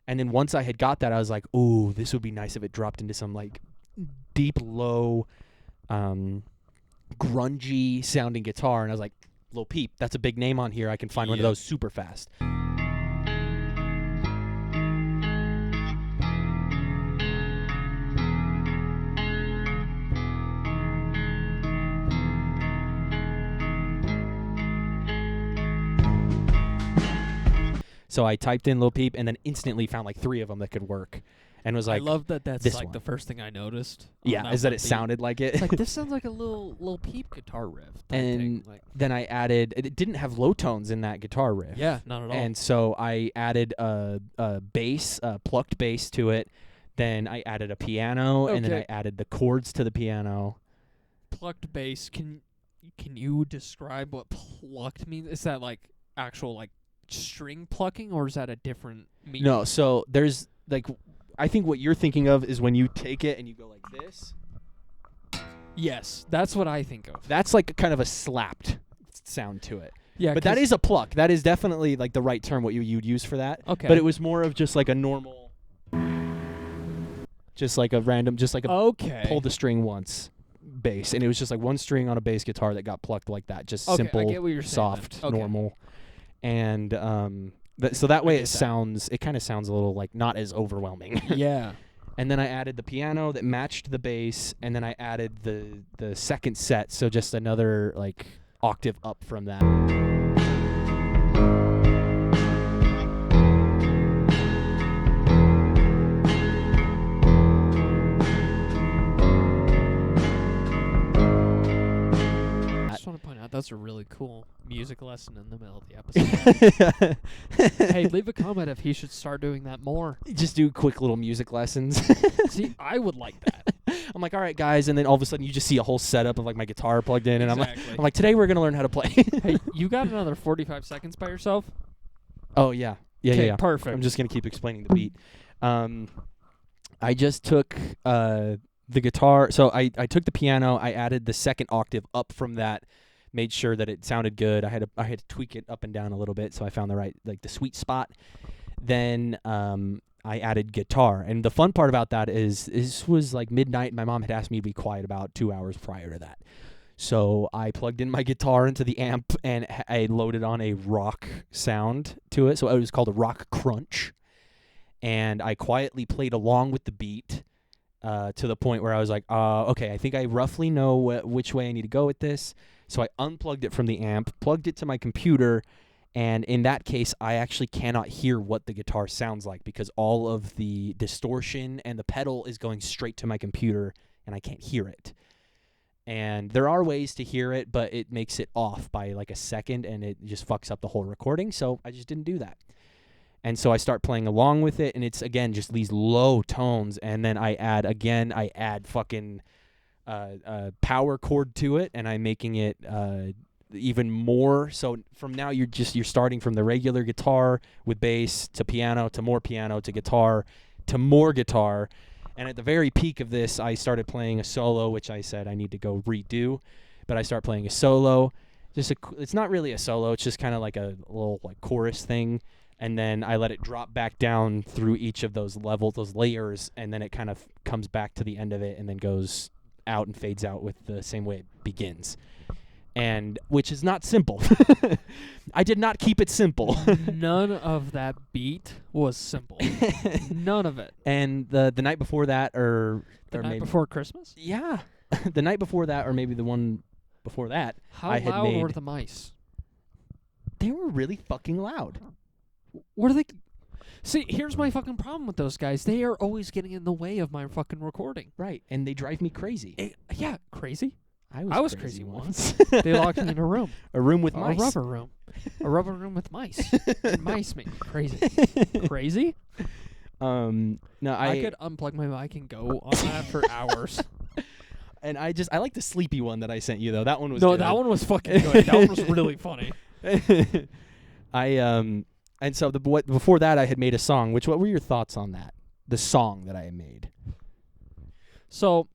And then once I had got that, I was like, ooh, this would be nice if it dropped into some like deep, low, grungy sounding guitar. And I was like, Lil Peep, that's a big name on here. I can find one of those super fast. So I typed in Lil Peep and then instantly found like 3 of them that could work. and was like, I love that. That's this like one. the first thing I noticed. on yeah, is that one it beat. sounded like it. It's like this sounds like a little peep guitar riff. type thing. And Like, then I added. It didn't have low tones in that guitar riff. yeah, not at all. And so I added a bass, a plucked bass to it. Then I added a piano, and then I Okay. added the chords to the piano. Plucked bass. Can you describe what plucked means? Is that like actual like string plucking, or is that a different meaning? No, so there's like, I think what you're thinking of is when you take it and you go like this. Yes, that's what I think of. That's like kind of a slapped sound to it. Yeah, But that is a pluck. That is definitely like the right term, what you'd use for that. okay. But it was more of just like a normal, just like a random, just like a okay. pull the string once bass. And it was just like one string on a bass guitar that got plucked like that. Just Okay, I simple, get what you're saying then. soft, Okay. normal. And so that way get it that. sounds, it kind of sounds a little like not as overwhelming. Yeah. And then I added the piano that matched the bass, and then I added the second set, so just another like octave up from that. I just want to point out that's a really cool music lesson in the middle of the episode. Hey, leave a comment if he should start doing that more. Just do quick little music lessons. See, I would like that. I'm like, all right, guys, and then all of a sudden you just see a whole setup of like my guitar plugged in, and Exactly. I'm like, today we're gonna learn how to play. Hey, you got another 45 seconds by yourself? Oh yeah, yeah, Okay, yeah. perfect. I'm just gonna keep explaining the beat. I just took the guitar. So I took the piano. I added the second octave up from that. Made sure that it sounded good. I had to tweak it up and down a little bit, so I found the sweet spot. Then I added guitar, and the fun part about that is this was like midnight. And my mom had asked me to be quiet about 2 hours prior to that. So I plugged in my guitar into the amp, and I loaded on a rock sound to it. So it was called a rock crunch. And I quietly played along with the beat to the point where I was like, okay, I think I roughly know which way I need to go with this. So I unplugged it from the amp, plugged it to my computer, and in that case, I actually cannot hear what the guitar sounds like because all of the distortion and the pedal is going straight to my computer, and I can't hear it. And there are ways to hear it, but it makes it off by like a second, and it just fucks up the whole recording, so I just didn't do that. And so I start playing along with it, and it's, again, just these low tones, and then I add fucking power chord to it, and I'm making it even more. So from now, you're starting from the regular guitar with bass to piano to more piano to guitar to more guitar. And at the very peak of this, I started playing a solo, which I said I need to go redo. But I start playing a solo. It's not really a solo. It's just kind of like a little like chorus thing. And then I let it drop back down through each of those levels, those layers, and then it kind of comes back to the end of it and then goes out and fades out with the same way it begins. And which is not simple. I did not keep it simple. None of that beat was simple. None of it. And the night before that, The night before Christmas? yeah, the night before that, or maybe the one before that, How I had loud were made- the mice? they were really fucking loud. What are they? See, here's my fucking problem with those guys. They are always getting in the way of my fucking recording. Right, and they drive me crazy. Yeah, crazy. I was crazy crazy once. They locked me in a room. A room with A mice. rubber room. A rubber room with mice. And mice make me crazy. Crazy? No, I could unplug my mic and go on that for hours. and I like the sleepy one that I sent you though. That one was No, good. that one was fucking good. That one was really funny. And so before that I had made a song. What were your thoughts on that? The song that I had made. So,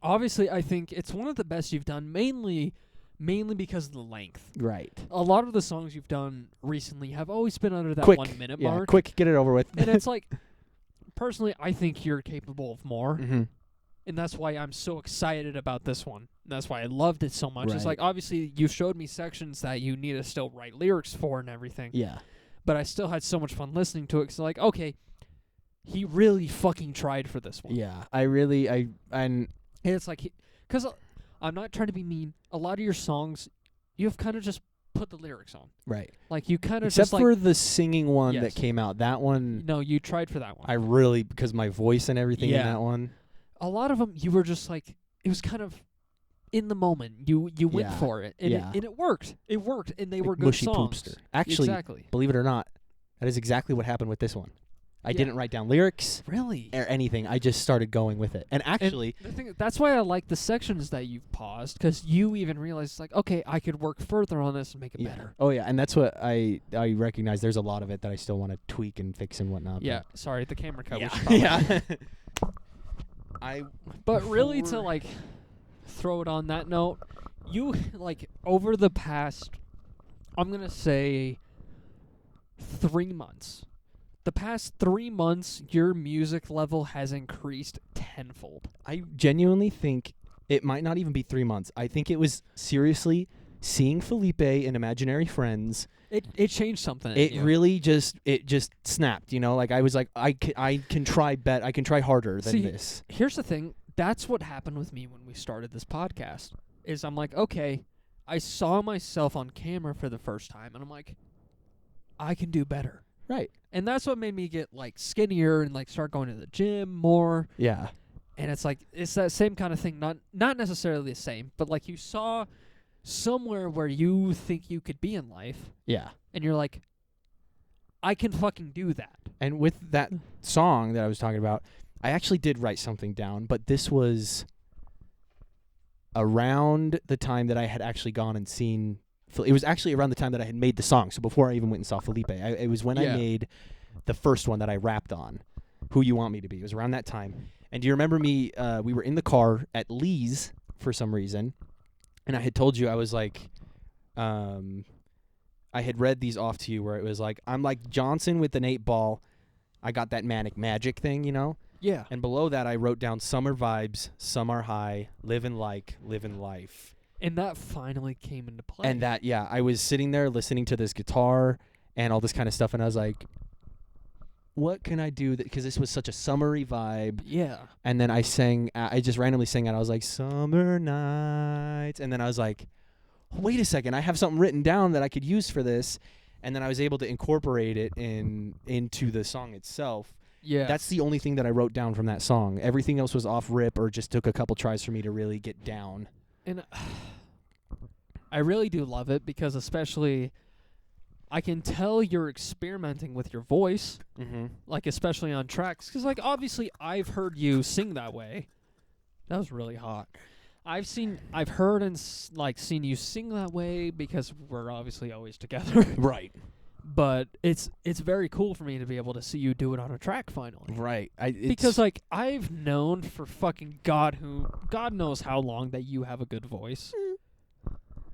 obviously, I think it's one of the best you've done, mainly because of the length. Right. A lot of the songs you've done recently have always been under that Quick. 1 minute Yeah, mark. quick, get it over with. And it's like, personally, I think you're capable of more. Mm-hmm. And that's why I'm so excited about this one. That's why I loved it so much. It's Right. like, obviously, you showed me sections that you need to still write lyrics for and everything. Yeah. But I still had so much fun listening to it. Because, like, okay, he really fucking tried for this one. Yeah. And it's like, because I'm not trying to be mean. A lot of your songs, you have kind of just put the lyrics on. Right. Like you kind of Except just like for the singing one Yes. that came out. That one, no, you tried for that one. I really, because my voice and everything in Yeah. that one. A lot of them, you were just like, it was kind of in the moment. You went Yeah. for it, and Yeah. it worked. It worked, and they Like were good mushy songs. poopster. Actually, exactly. believe it or not, that is exactly what happened with this one. I Yeah. didn't write down lyrics Really. or anything. I just started going with it. And And actually, the thing, that's why I like the sections that you've paused, because you even realized, like, okay, I could work further on this and make it yeah. better. Oh yeah, and that's what I recognize. There's a lot of it that I still want to tweak and fix and whatnot. Yeah. Sorry, the camera cut. Yeah. Was probably Yeah. I. But really, to before- like throw it on that note, you like over the past, I'm gonna say, 3 months. The past 3 months, your music level has increased tenfold. I genuinely think it might not even be 3 months. I think it was seriously seeing Felipe in Imaginary Friends. It changed something. in It you. really just snapped. You know, like I was like I can try I can try harder than See, this. Here's the thing. That's what happened with me when we started this podcast. Is I'm like, okay, I saw myself on camera for the first time, and I'm like, I can do better. Right. And that's what made me get like skinnier and like start going to the gym more. Yeah. And it's like it's that same kind of thing, not necessarily the same, but like you saw somewhere where you think you could be in life, Yeah. and you're like, I can fucking do that. And with that song that I was talking about, I actually did write something down, but this was around the time that I had actually gone and seen. It was actually around the time that I had made the song. So before I even went and saw Felipe, it was when I Yeah. made the first one that I rapped on, "Who You Want Me to Be." It was around that time. And do you remember me? We were in the car at Lee's for some reason, and I had told you I was like, I had read these off to you where it was like, I'm like Johnson with an 8-ball. I got that manic magic thing, you know? Yeah. And below that, I wrote down summer vibes, summer high, living life. And that finally came into play. And that, yeah, I was sitting there listening to this guitar and all this kind of stuff, and I was like, what can I do? Because this was such a summery vibe. Yeah. And then I sang, I just randomly sang out. I was like, summer nights. And then I was like, wait a second, I have something written down that I could use for this. And then I was able to incorporate it into the song itself. Yeah. That's the only thing that I wrote down from that song. Everything else was off rip or just took a couple tries for me to really get down. And I really do love it because especially I can tell you're experimenting with your voice, Mm-hmm. like especially on tracks, because like obviously I've heard you sing that way. That was really hot. I've heard and seen you sing that way because we're obviously always together. Right. But it's very cool for me to be able to see you do it on a track finally. Right. Because like I've known for fucking God knows how long that you have a good voice.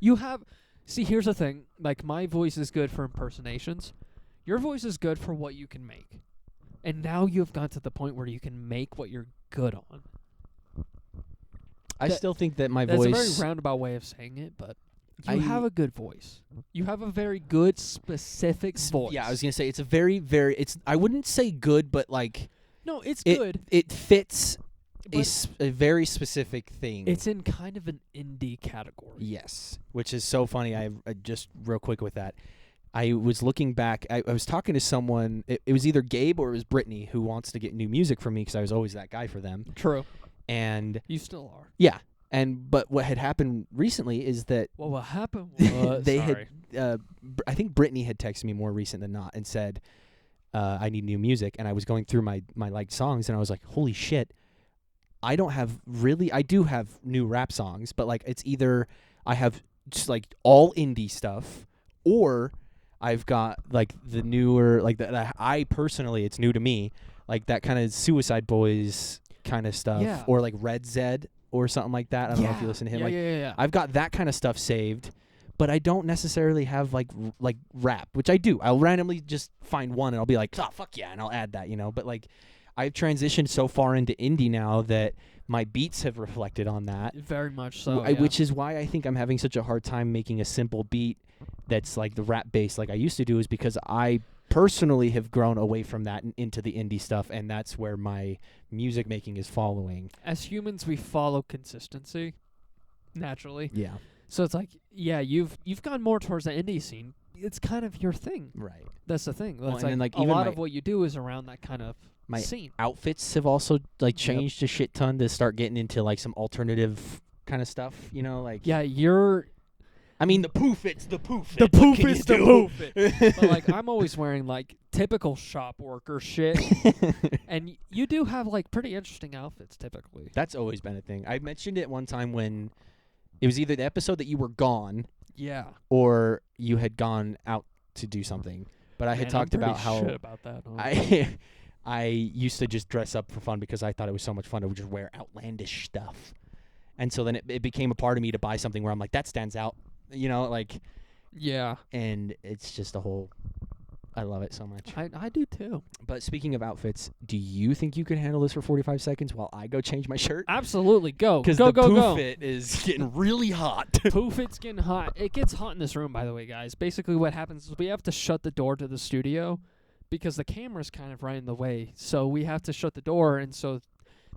You have. See, here's the thing. Like, my voice is good for impersonations. Your voice is good for what you can make. And now you've got to the point where you can make what you're good on. I still think that my That's voice. a very roundabout way of saying it, but you I- have a good voice. You have a very good, specific voice. Yeah, I was gonna say it's a very, very. It's. I wouldn't say good, but like No, it's it. good. It fits But a very specific thing. it's in kind of an indie category. Yes, which is so funny. I just real quick with that. I was looking back. I was talking to someone. It was either Gabe or it was Brittany who wants to get new music from me because I was always that guy for them. True. And You still are. yeah, but what had happened recently is that Well, what happened was... they sorry. had. I think Brittany had texted me more recent than not and said, "I need new music." And I was going through my liked songs and I was like, "Holy shit." I don't have really. I do have new rap songs, but like it's either I have just like all indie stuff, or I've got like the newer, like that. I personally, it's new to me, like that kind of Suicide Boys kind of stuff, Yeah. or like Red Zed or something like that. I don't know if you listen to him. Yeah, like yeah. I've got that kind of stuff saved, but I don't necessarily have like rap, which I do. I'll randomly just find one and I'll be like, oh fuck yeah, and I'll add that, you know. But like, I've transitioned so far into indie now that my beats have reflected on that. Very much so. Which is why I think I'm having such a hard time making a simple beat that's like the rap bass like I used to do, is because I personally have grown away from that and into the indie stuff, and that's where my music making is following. As humans, we follow consistency naturally. Yeah. So it's like, yeah, you've gone more towards the indie scene. It's kind of your thing. Right. That's the thing. Well, That's and then, like like, a even lot my- of what you do is around that kind of My scene. outfits have also like changed a shit ton to start getting into like some alternative kind of stuff, like Yeah, you're I mean the poof it's the poof. the it. What poof can is you the do? poof. But like I'm always wearing like typical shop worker shit, and you do have like pretty interesting outfits typically. That's always been a thing. I mentioned it one time when it was either the episode that you were gone Yeah. or you had gone out to do something. But I had Man, talked I'm about pretty how shit about that. Huh? I used to just dress up for fun because I thought it was so much fun to just wear outlandish stuff. And so then it became a part of me to buy something where I'm like, that stands out, like, Yeah, and it's just a whole, I love it so much. I do too. But speaking of outfits, do you think you can handle this for 45 seconds while I go change my shirt? Absolutely, go Because go the go poof go. fit is getting really hot. Poof, it's getting hot. It gets hot in this room, by the way, guys. Basically, what happens is we have to shut the door to the studio because the camera's kind of right in the way. So we have to shut the door, and so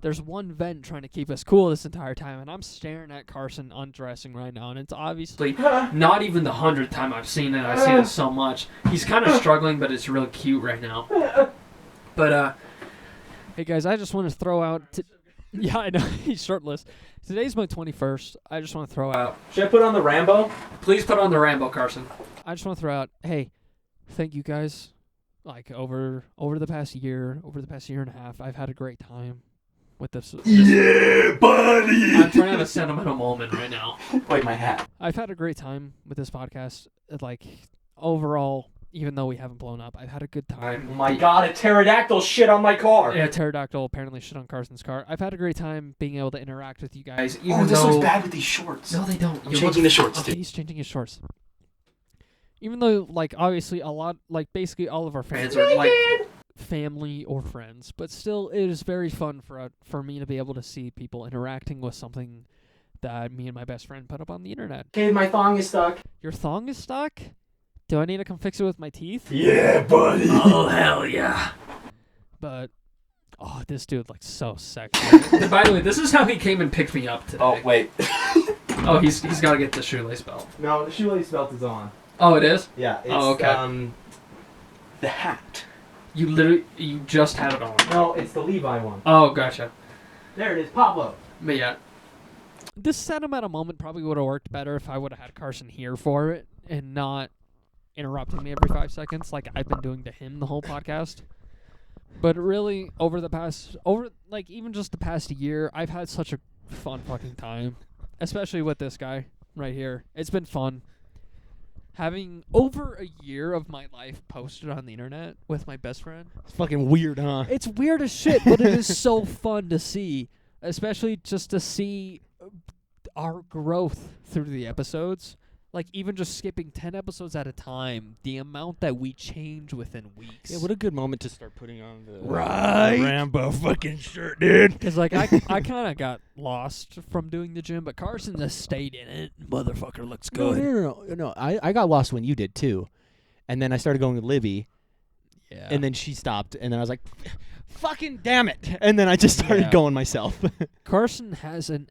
there's one vent trying to keep us cool this entire time. And I'm staring at Carson undressing right now, and it's obviously not even the 100th time I've seen it. I see it so much. He's kind of struggling, but it's really cute right now. But hey guys, I just want to throw out. Yeah, I know he's shirtless. Today's my 21st. I just want to throw out. Should I put on the Rambo? Please put on the Rambo, Carson. I just want to throw out. Hey, thank you guys. Like over the past year, and a half, I've had a great time with this. Yeah, buddy! I'm trying to have a sentimental moment right now. Wait, my hat. I've had a great time with this podcast. Like overall, even though we haven't blown up, I've had a good time. Oh my god, a pterodactyl shit on my car! Yeah, pterodactyl apparently shit on Carson's car. I've had a great time being able to interact with you guys. Even this though... looks bad with these shorts. No, they don't. I'm changing the shorts Okay, too. he's changing his shorts. Even though, like, obviously a lot, like, basically all of our fans are, like, family or friends, but still it is very fun for me to be able to see people interacting with something that me and my best friend put up on the internet. Okay, my thong is stuck. Your thong is stuck? Do I need to come fix it with my teeth? Yeah, buddy. Oh, hell yeah. But, oh, this dude looks so sexy. And by the way, this is how he came and picked me up today. Oh, wait. Oh, he's got to get the shoelace belt. No, the shoelace belt is on. Oh, it is? Yeah, it's, Oh, okay. The hat. You just had it on. No, it's the Levi one. Oh, gotcha. There it is, Pablo. But yeah. This sentimental moment probably would have worked better if I would have had Carson here for it and not interrupting me every 5 seconds like I've been doing to him the whole podcast. But really, even just the past year, I've had such a fun fucking time. Especially with this guy right here. It's been fun. Having over a year of my life posted on the internet with my best friend. It's fucking weird, huh? It's weird as shit, but it is so fun to see. Especially just to see our growth through the episodes. Like, even just skipping 10 episodes at a time, the amount that we change within weeks. Yeah, what a good moment to start putting on the Right. Rambo fucking shirt, dude. Because, like, I kind of got lost from doing the gym, but Carson just stayed in it. Motherfucker looks good. No. I got lost when you did too, and then I started going with Livy, Yeah. and then she stopped, and then I was like, "Fucking damn it!" And then I just started Yeah. going myself. Carson has an...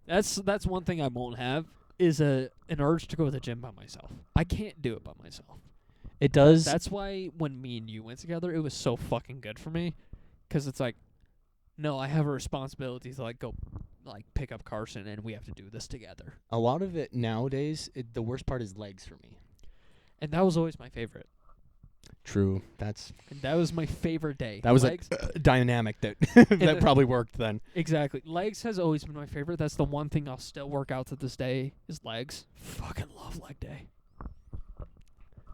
That's one thing I won't have, is an urge to go to the gym by myself. I can't do it by myself. It does. That's why when me and you went together, it was so fucking good for me. Because it's like, no, I have a responsibility to, like, go, like, pick up Carson, and we have to do this together. A lot of it nowadays. The worst part is legs for me. And that was always my favorite. True. That And that was my favorite day. was Legs, a dynamic that the- that probably worked then. exactly. Legs has always been my favorite. That's the one thing I'll still work out to this day is legs. Fucking love leg day.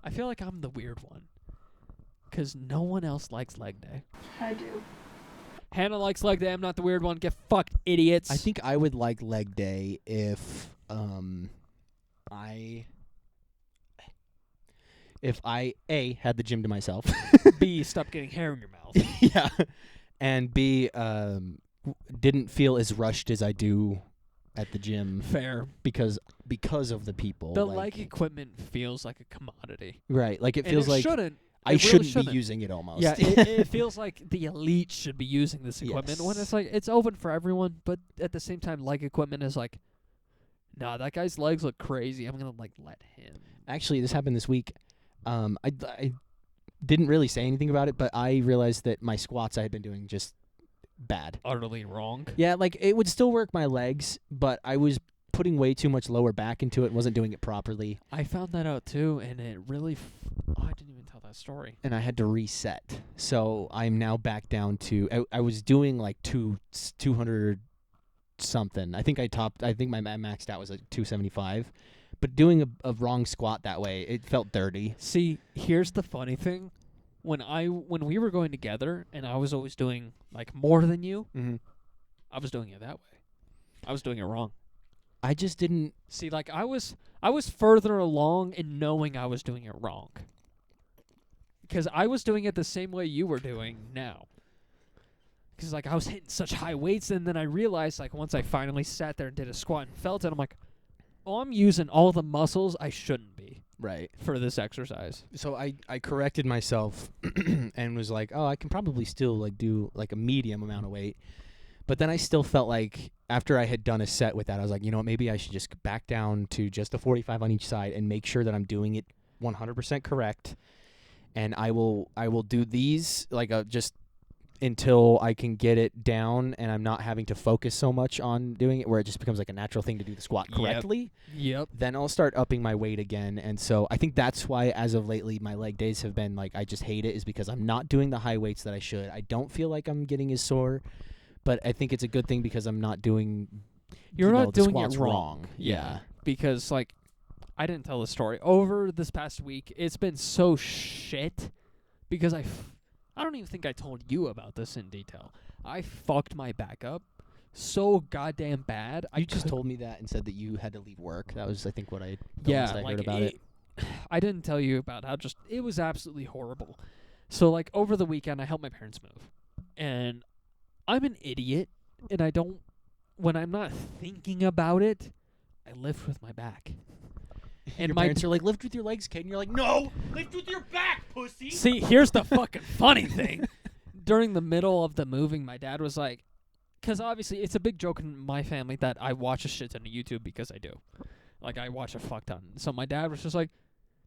I feel like I'm the weird one. Because no one else likes leg day. I do. Hannah likes leg day. I'm not the weird one. Get fucked, idiots. I think I would like leg day if I A, had the gym to myself. B, stop getting hair in your mouth. Yeah. And B, didn't feel as rushed as I do at the gym Fair. because of the people. The like, leg equipment feels like a commodity. right. Like it And feels it like shouldn't. I It really shouldn't shouldn't. be using it almost. Yeah, it feels like the elite should be using this equipment when Yes. it's like it's open for everyone, but at the same time, leg equipment is like Nah, that guy's legs look crazy. I'm gonna like let him. Actually, this happened this week. I didn't really say anything about it, but I realized that my squats I had been doing just bad. Utterly wrong. Yeah, like it would still work my legs, but I was putting way too much lower back into it and wasn't doing it properly. I found that out too, and it really. Oh, I didn't even tell that story. And I had to reset. So I'm now back down to I was doing like 200 something. I think my maxed out was like 275. But doing a wrong squat that way, it felt dirty. See, here's the funny thing. When we were going together, and I was always doing like more than you, I was doing it that way. I was doing it wrong. I just didn't See, like I was further along in knowing I was doing it wrong. Because I was doing it the same way you were doing now. Because like I was hitting such high weights, and then I realized like once I finally sat there and did a squat and felt it, I'm like, oh, I'm using all the muscles I shouldn't be right. for this exercise. So I corrected myself and was like, oh, I can probably still like do like a medium amount of weight. But then I still felt like after I had done a set with that, I was like, you know what, maybe I should just back down to just a 45 on each side and make sure that I'm doing it 100% correct. And I will do these like just until I can get it down and I'm not having to focus so much on doing it where it just becomes like a natural thing to do the squat correctly. Yep. Then I'll start upping my weight again. And so I think that's why as of lately my leg days have been like I just hate it, is because I'm not doing the high weights that I should. I don't feel like I'm getting as sore, but I think it's a good thing because I'm not doing You're the not doing squats it wrong. Yeah. Because like I didn't tell the story. Over this past week, it's been so shit because I don't even think I told you about this in detail. I fucked my back up so goddamn bad. You just told me that and said that you had to leave work. That was, I think, what I like heard about it. I didn't tell you about how just it was absolutely horrible. So like over the weekend, I helped my parents move, and I'm an idiot, and I don't. When I'm not thinking about it, I lift with my back. And your parents are like, lift with your legs, kid. And you're like, no, lift with your back, pussy. See, here's the fucking funny thing. During the middle of the moving, my dad was like, because obviously it's a big joke in my family that I watch a shit ton of YouTube because I do. Like, I watch a fuck ton. So my dad was just like,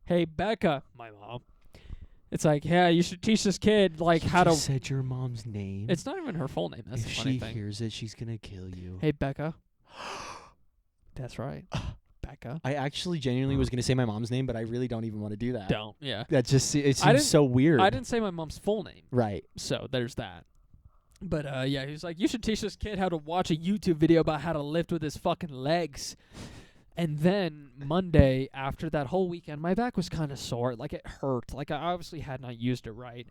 hey, Becca, my mom. It's like, yeah, you should teach this kid, like, how to... said your mom's name. It's not even her full name. That's if the funny she thing. hears it, she's going to kill you. Hey, Becca. That's right. Becca. I actually genuinely was going to say my mom's name, but I really don't even want to do that. Don't, yeah. That just it I seems so weird. I didn't say my mom's full name. Right. So there's that. But yeah, he was like, you should teach this kid how to watch a YouTube video about how to lift with his fucking legs. And then Monday, after that whole weekend, my back was kind of sore. Like, it hurt. Like, I obviously had not used it right.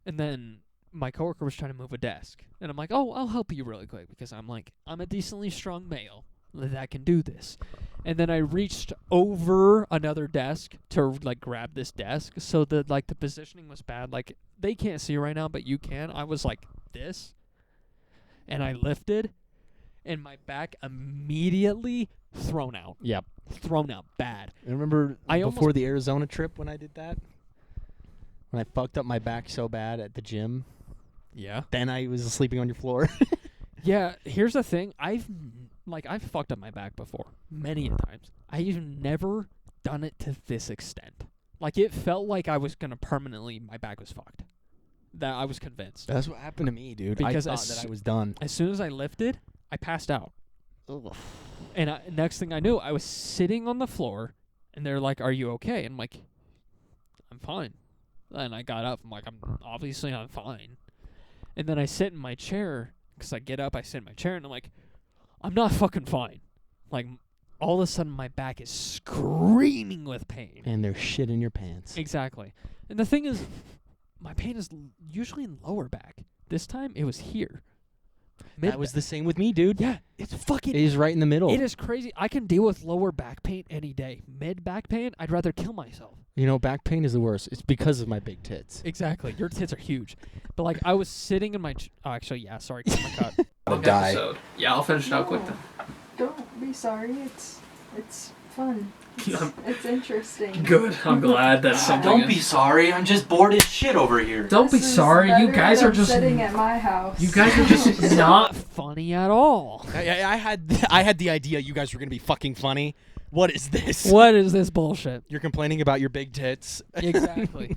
And then my coworker was trying to move a desk. And I'm like, oh, I'll help you really quick. Because I'm a decently strong male that can do this. And then I reached over another desk to, like, grab this desk. So the positioning was bad. Like, they can't see right now, but you can. I was like this. And I lifted. And my back immediately thrown out. Yep. Thrown out bad. I remember I before the Arizona trip when I did that, when I fucked up my back so bad at the gym. Yeah. Then I was sleeping on your floor. Yeah, here's the thing. I've fucked up my back before many a times. I've never done it to this extent. Like, it felt like I was going to my back was fucked. That I was convinced. That's what happened to me, dude. Because I thought that I was done. As soon as I lifted, I passed out. Ugh. And next thing I knew, I was sitting on the floor, and they're like, are you okay? And I'm like, I'm fine. And I got up. I'm like, I'm fine. And then I sit in my chair, because I get up, I sit in my chair, and I'm like, I'm not fucking fine. Like, all of a sudden, my back is screaming with pain. And there's shit in your pants. Exactly. And the thing is, my pain is usually in lower back. This time, it was here. That was the same with me, dude. Yeah, it's fucking... It is right in the middle. It is crazy. I can deal with lower back pain any day. Mid back pain, I'd rather kill myself. You know, back pain is the worst. It's because of my big tits. Exactly. Your tits are huge. But, like, I was sitting in my... actually, yeah, sorry. Cut my cut. I'll die. Episode. Yeah, I'll finish it out quick then. Don't be sorry. It's fun. It's interesting. Good. I'm glad that's something. Don't be sorry. I'm just bored as shit over here. Don't be This is sorry. You better guys than are just. sitting at my house. You guys are just not funny at all. I had the idea you guys were gonna be fucking funny. What is this? What is this bullshit? You're complaining about your big tits. Exactly.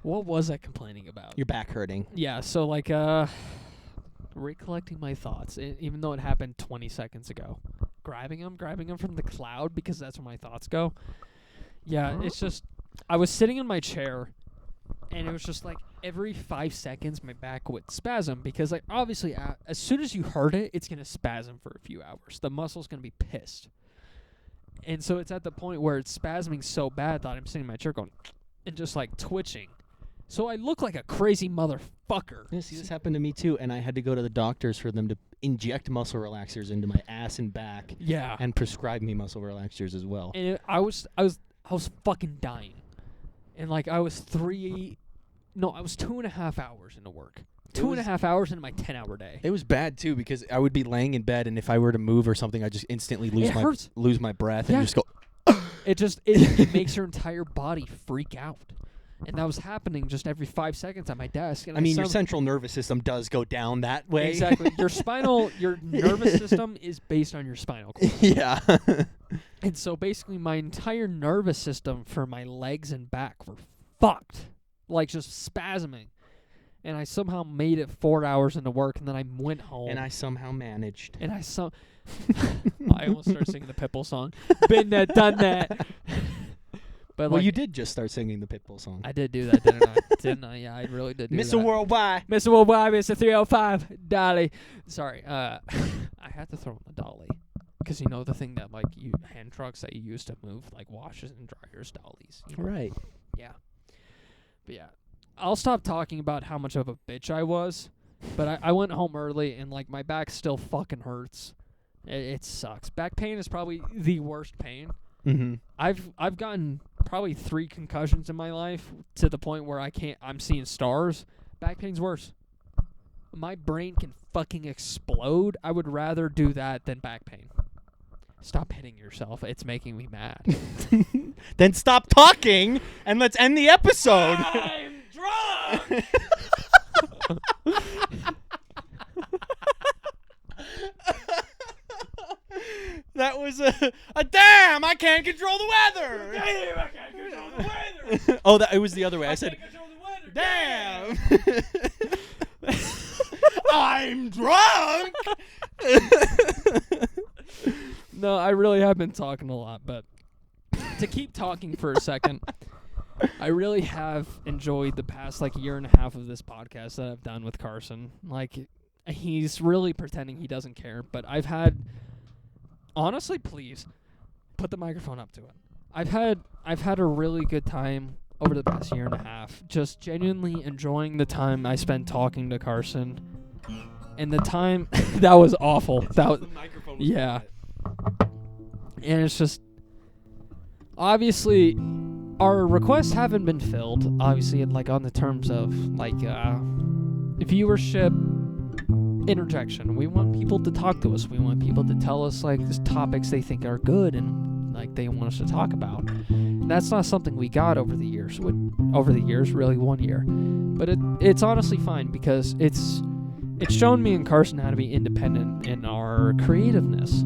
What was I complaining about? Your back hurting. Yeah, so like recollecting my thoughts, even though it happened 20 seconds ago. Grabbing them from the cloud because that's where my thoughts go. Yeah, it's just I was sitting in my chair and it was just like every 5 seconds my back would spasm because like obviously as soon as you hurt it, it's going to spasm for a few hours. The muscle's going to be pissed. And so it's at the point where it's spasming so bad that I'm sitting in my chair going and just like twitching. So I look like a crazy motherfucker. Yeah, see, this happened to me too, and I had to go to the doctors for them to inject muscle relaxers into my ass and back. Yeah. And prescribe me muscle relaxers as well. And I was fucking dying. And like I was 2.5 hours into work. 2.5 hours into my 10-hour day. It was bad too because I would be laying in bed, and if I were to move or something, I just instantly lose my breath and just go. It makes your entire body freak out. And that was happening just every 5 seconds at my desk. And I mean, your central nervous system does go down that way. Exactly. Your nervous system is based on your spinal cord. Yeah. And so basically my entire nervous system for my legs and back were fucked. Like just spasming. And I somehow made it 4 hours into work, and then I went home. And I somehow managed. And I almost started singing the Pitbull song. Been that, done that. But Well, like, you did just start singing the Pitbull song. I did do that, didn't I? Didn't I? Yeah, I really did do that. Mr. Worldwide. Mr. Worldwide, Mr. 305, Dolly. Sorry, I had to throw in the dolly. Because you know the thing that, like, hand trucks that you use to move, like, washers and dryers, dollies. You know? Right. Yeah. But yeah. I'll stop talking about how much of a bitch I was. But I went home early, and, like, my back still fucking hurts. It sucks. Back pain is probably the worst pain. Mm-hmm. I've gotten probably 3 concussions in my life to the point where I'm seeing stars. Back pain's worse. My brain can fucking explode. I would rather do that than back pain. Stop hitting yourself. It's making me mad. Then stop talking and let's end the episode. I'm drunk! That was a damn, I can't control the weather. Damn, I can't control the weather. Oh, it was the other way. I said, Can't control the weather. damn. I'm drunk. No, I really have been talking a lot, but to keep talking for a second, I really have enjoyed the past like year and a half of this podcast that I've done with Carson. Like, he's really pretending he doesn't care, but I've had, honestly, please put the microphone up to it. I've had a really good time over the past year and a half, just genuinely enjoying the time I spent talking to Carson, and the time that was awful. That was, yeah. And it's just, obviously, our requests haven't been filled, obviously, like on the terms of, like, viewership, interjection. We want people to talk to us. We want people to tell us, like, topics they think are good and, like, they want us to talk about. And that's not something we got over the years. Really 1 year. But it's honestly fine because it's shown me and Carson how to be independent in our creativeness.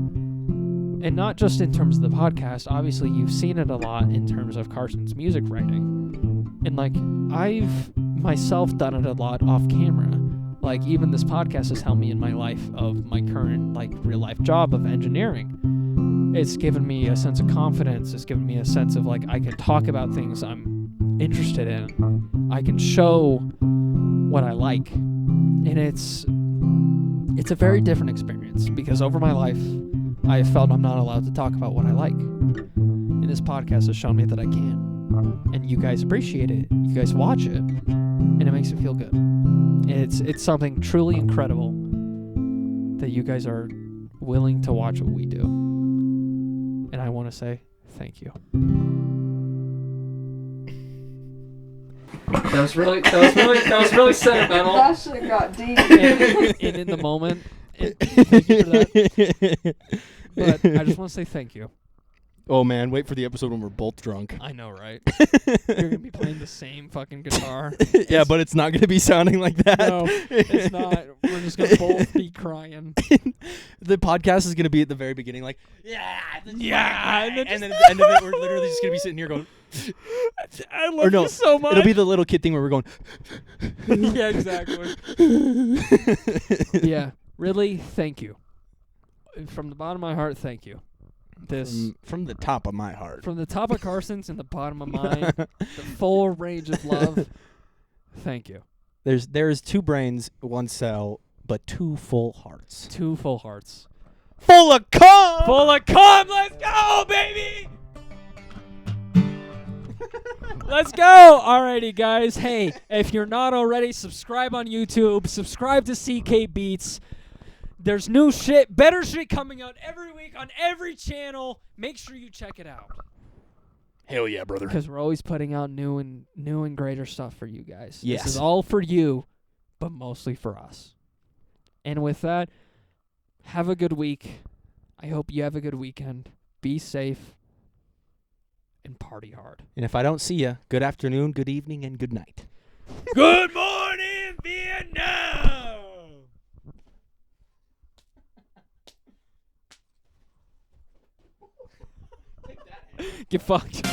And not just in terms of the podcast. Obviously, you've seen it a lot in terms of Carson's music writing. And, like, I've myself done it a lot off camera. Like, even this podcast has helped me in my life of my current, like, real-life job of engineering. It's given me a sense of confidence. It's given me a sense of, like, I can talk about things I'm interested in. I can show what I like. And it's a very different experience because over my life, I have felt I'm not allowed to talk about what I like. And this podcast has shown me that I can. And you guys appreciate it. You guys watch it. And it makes me feel good. It's something truly incredible that you guys are willing to watch what we do. And I want to say thank you. That was really sentimental. That shit got deep. And in the moment, thank you for that. But I just want to say thank you. Oh man, wait for the episode when we're both drunk. I know, right? You're going to be playing the same fucking guitar. Yeah, but it's not going to be sounding like that. No, it's not. We're just gonna both be crying. The podcast is gonna be at the very beginning, like, yeah, Yeah, and then at the end of it, we're literally just gonna be sitting here going, I or love no, you so much. it'll be the little kid thing where we're going, Yeah, exactly. Yeah, really, thank you. From the bottom of my heart, thank you. This from the top of my heart. from the top of Carson's and the bottom of mine, the full range of love. Thank you. There's 2 brains, 1 cell, but 2 full hearts. 2 full hearts. Full of cum! Full of cum. Let's go, baby. Let's go. Alrighty, guys. Hey, if you're not already, subscribe on YouTube. Subscribe to CK Beats. There's new shit, better shit coming out every week on every channel. Make sure you check it out. Hell yeah, brother. Because we're always putting out new and greater stuff for you guys. Yes. This is all for you, but mostly for us. And with that, have a good week. I hope you have a good weekend. Be safe and party hard. And if I don't see you, good afternoon, good evening, and good night. Good morning, Vietnam! Get fucked.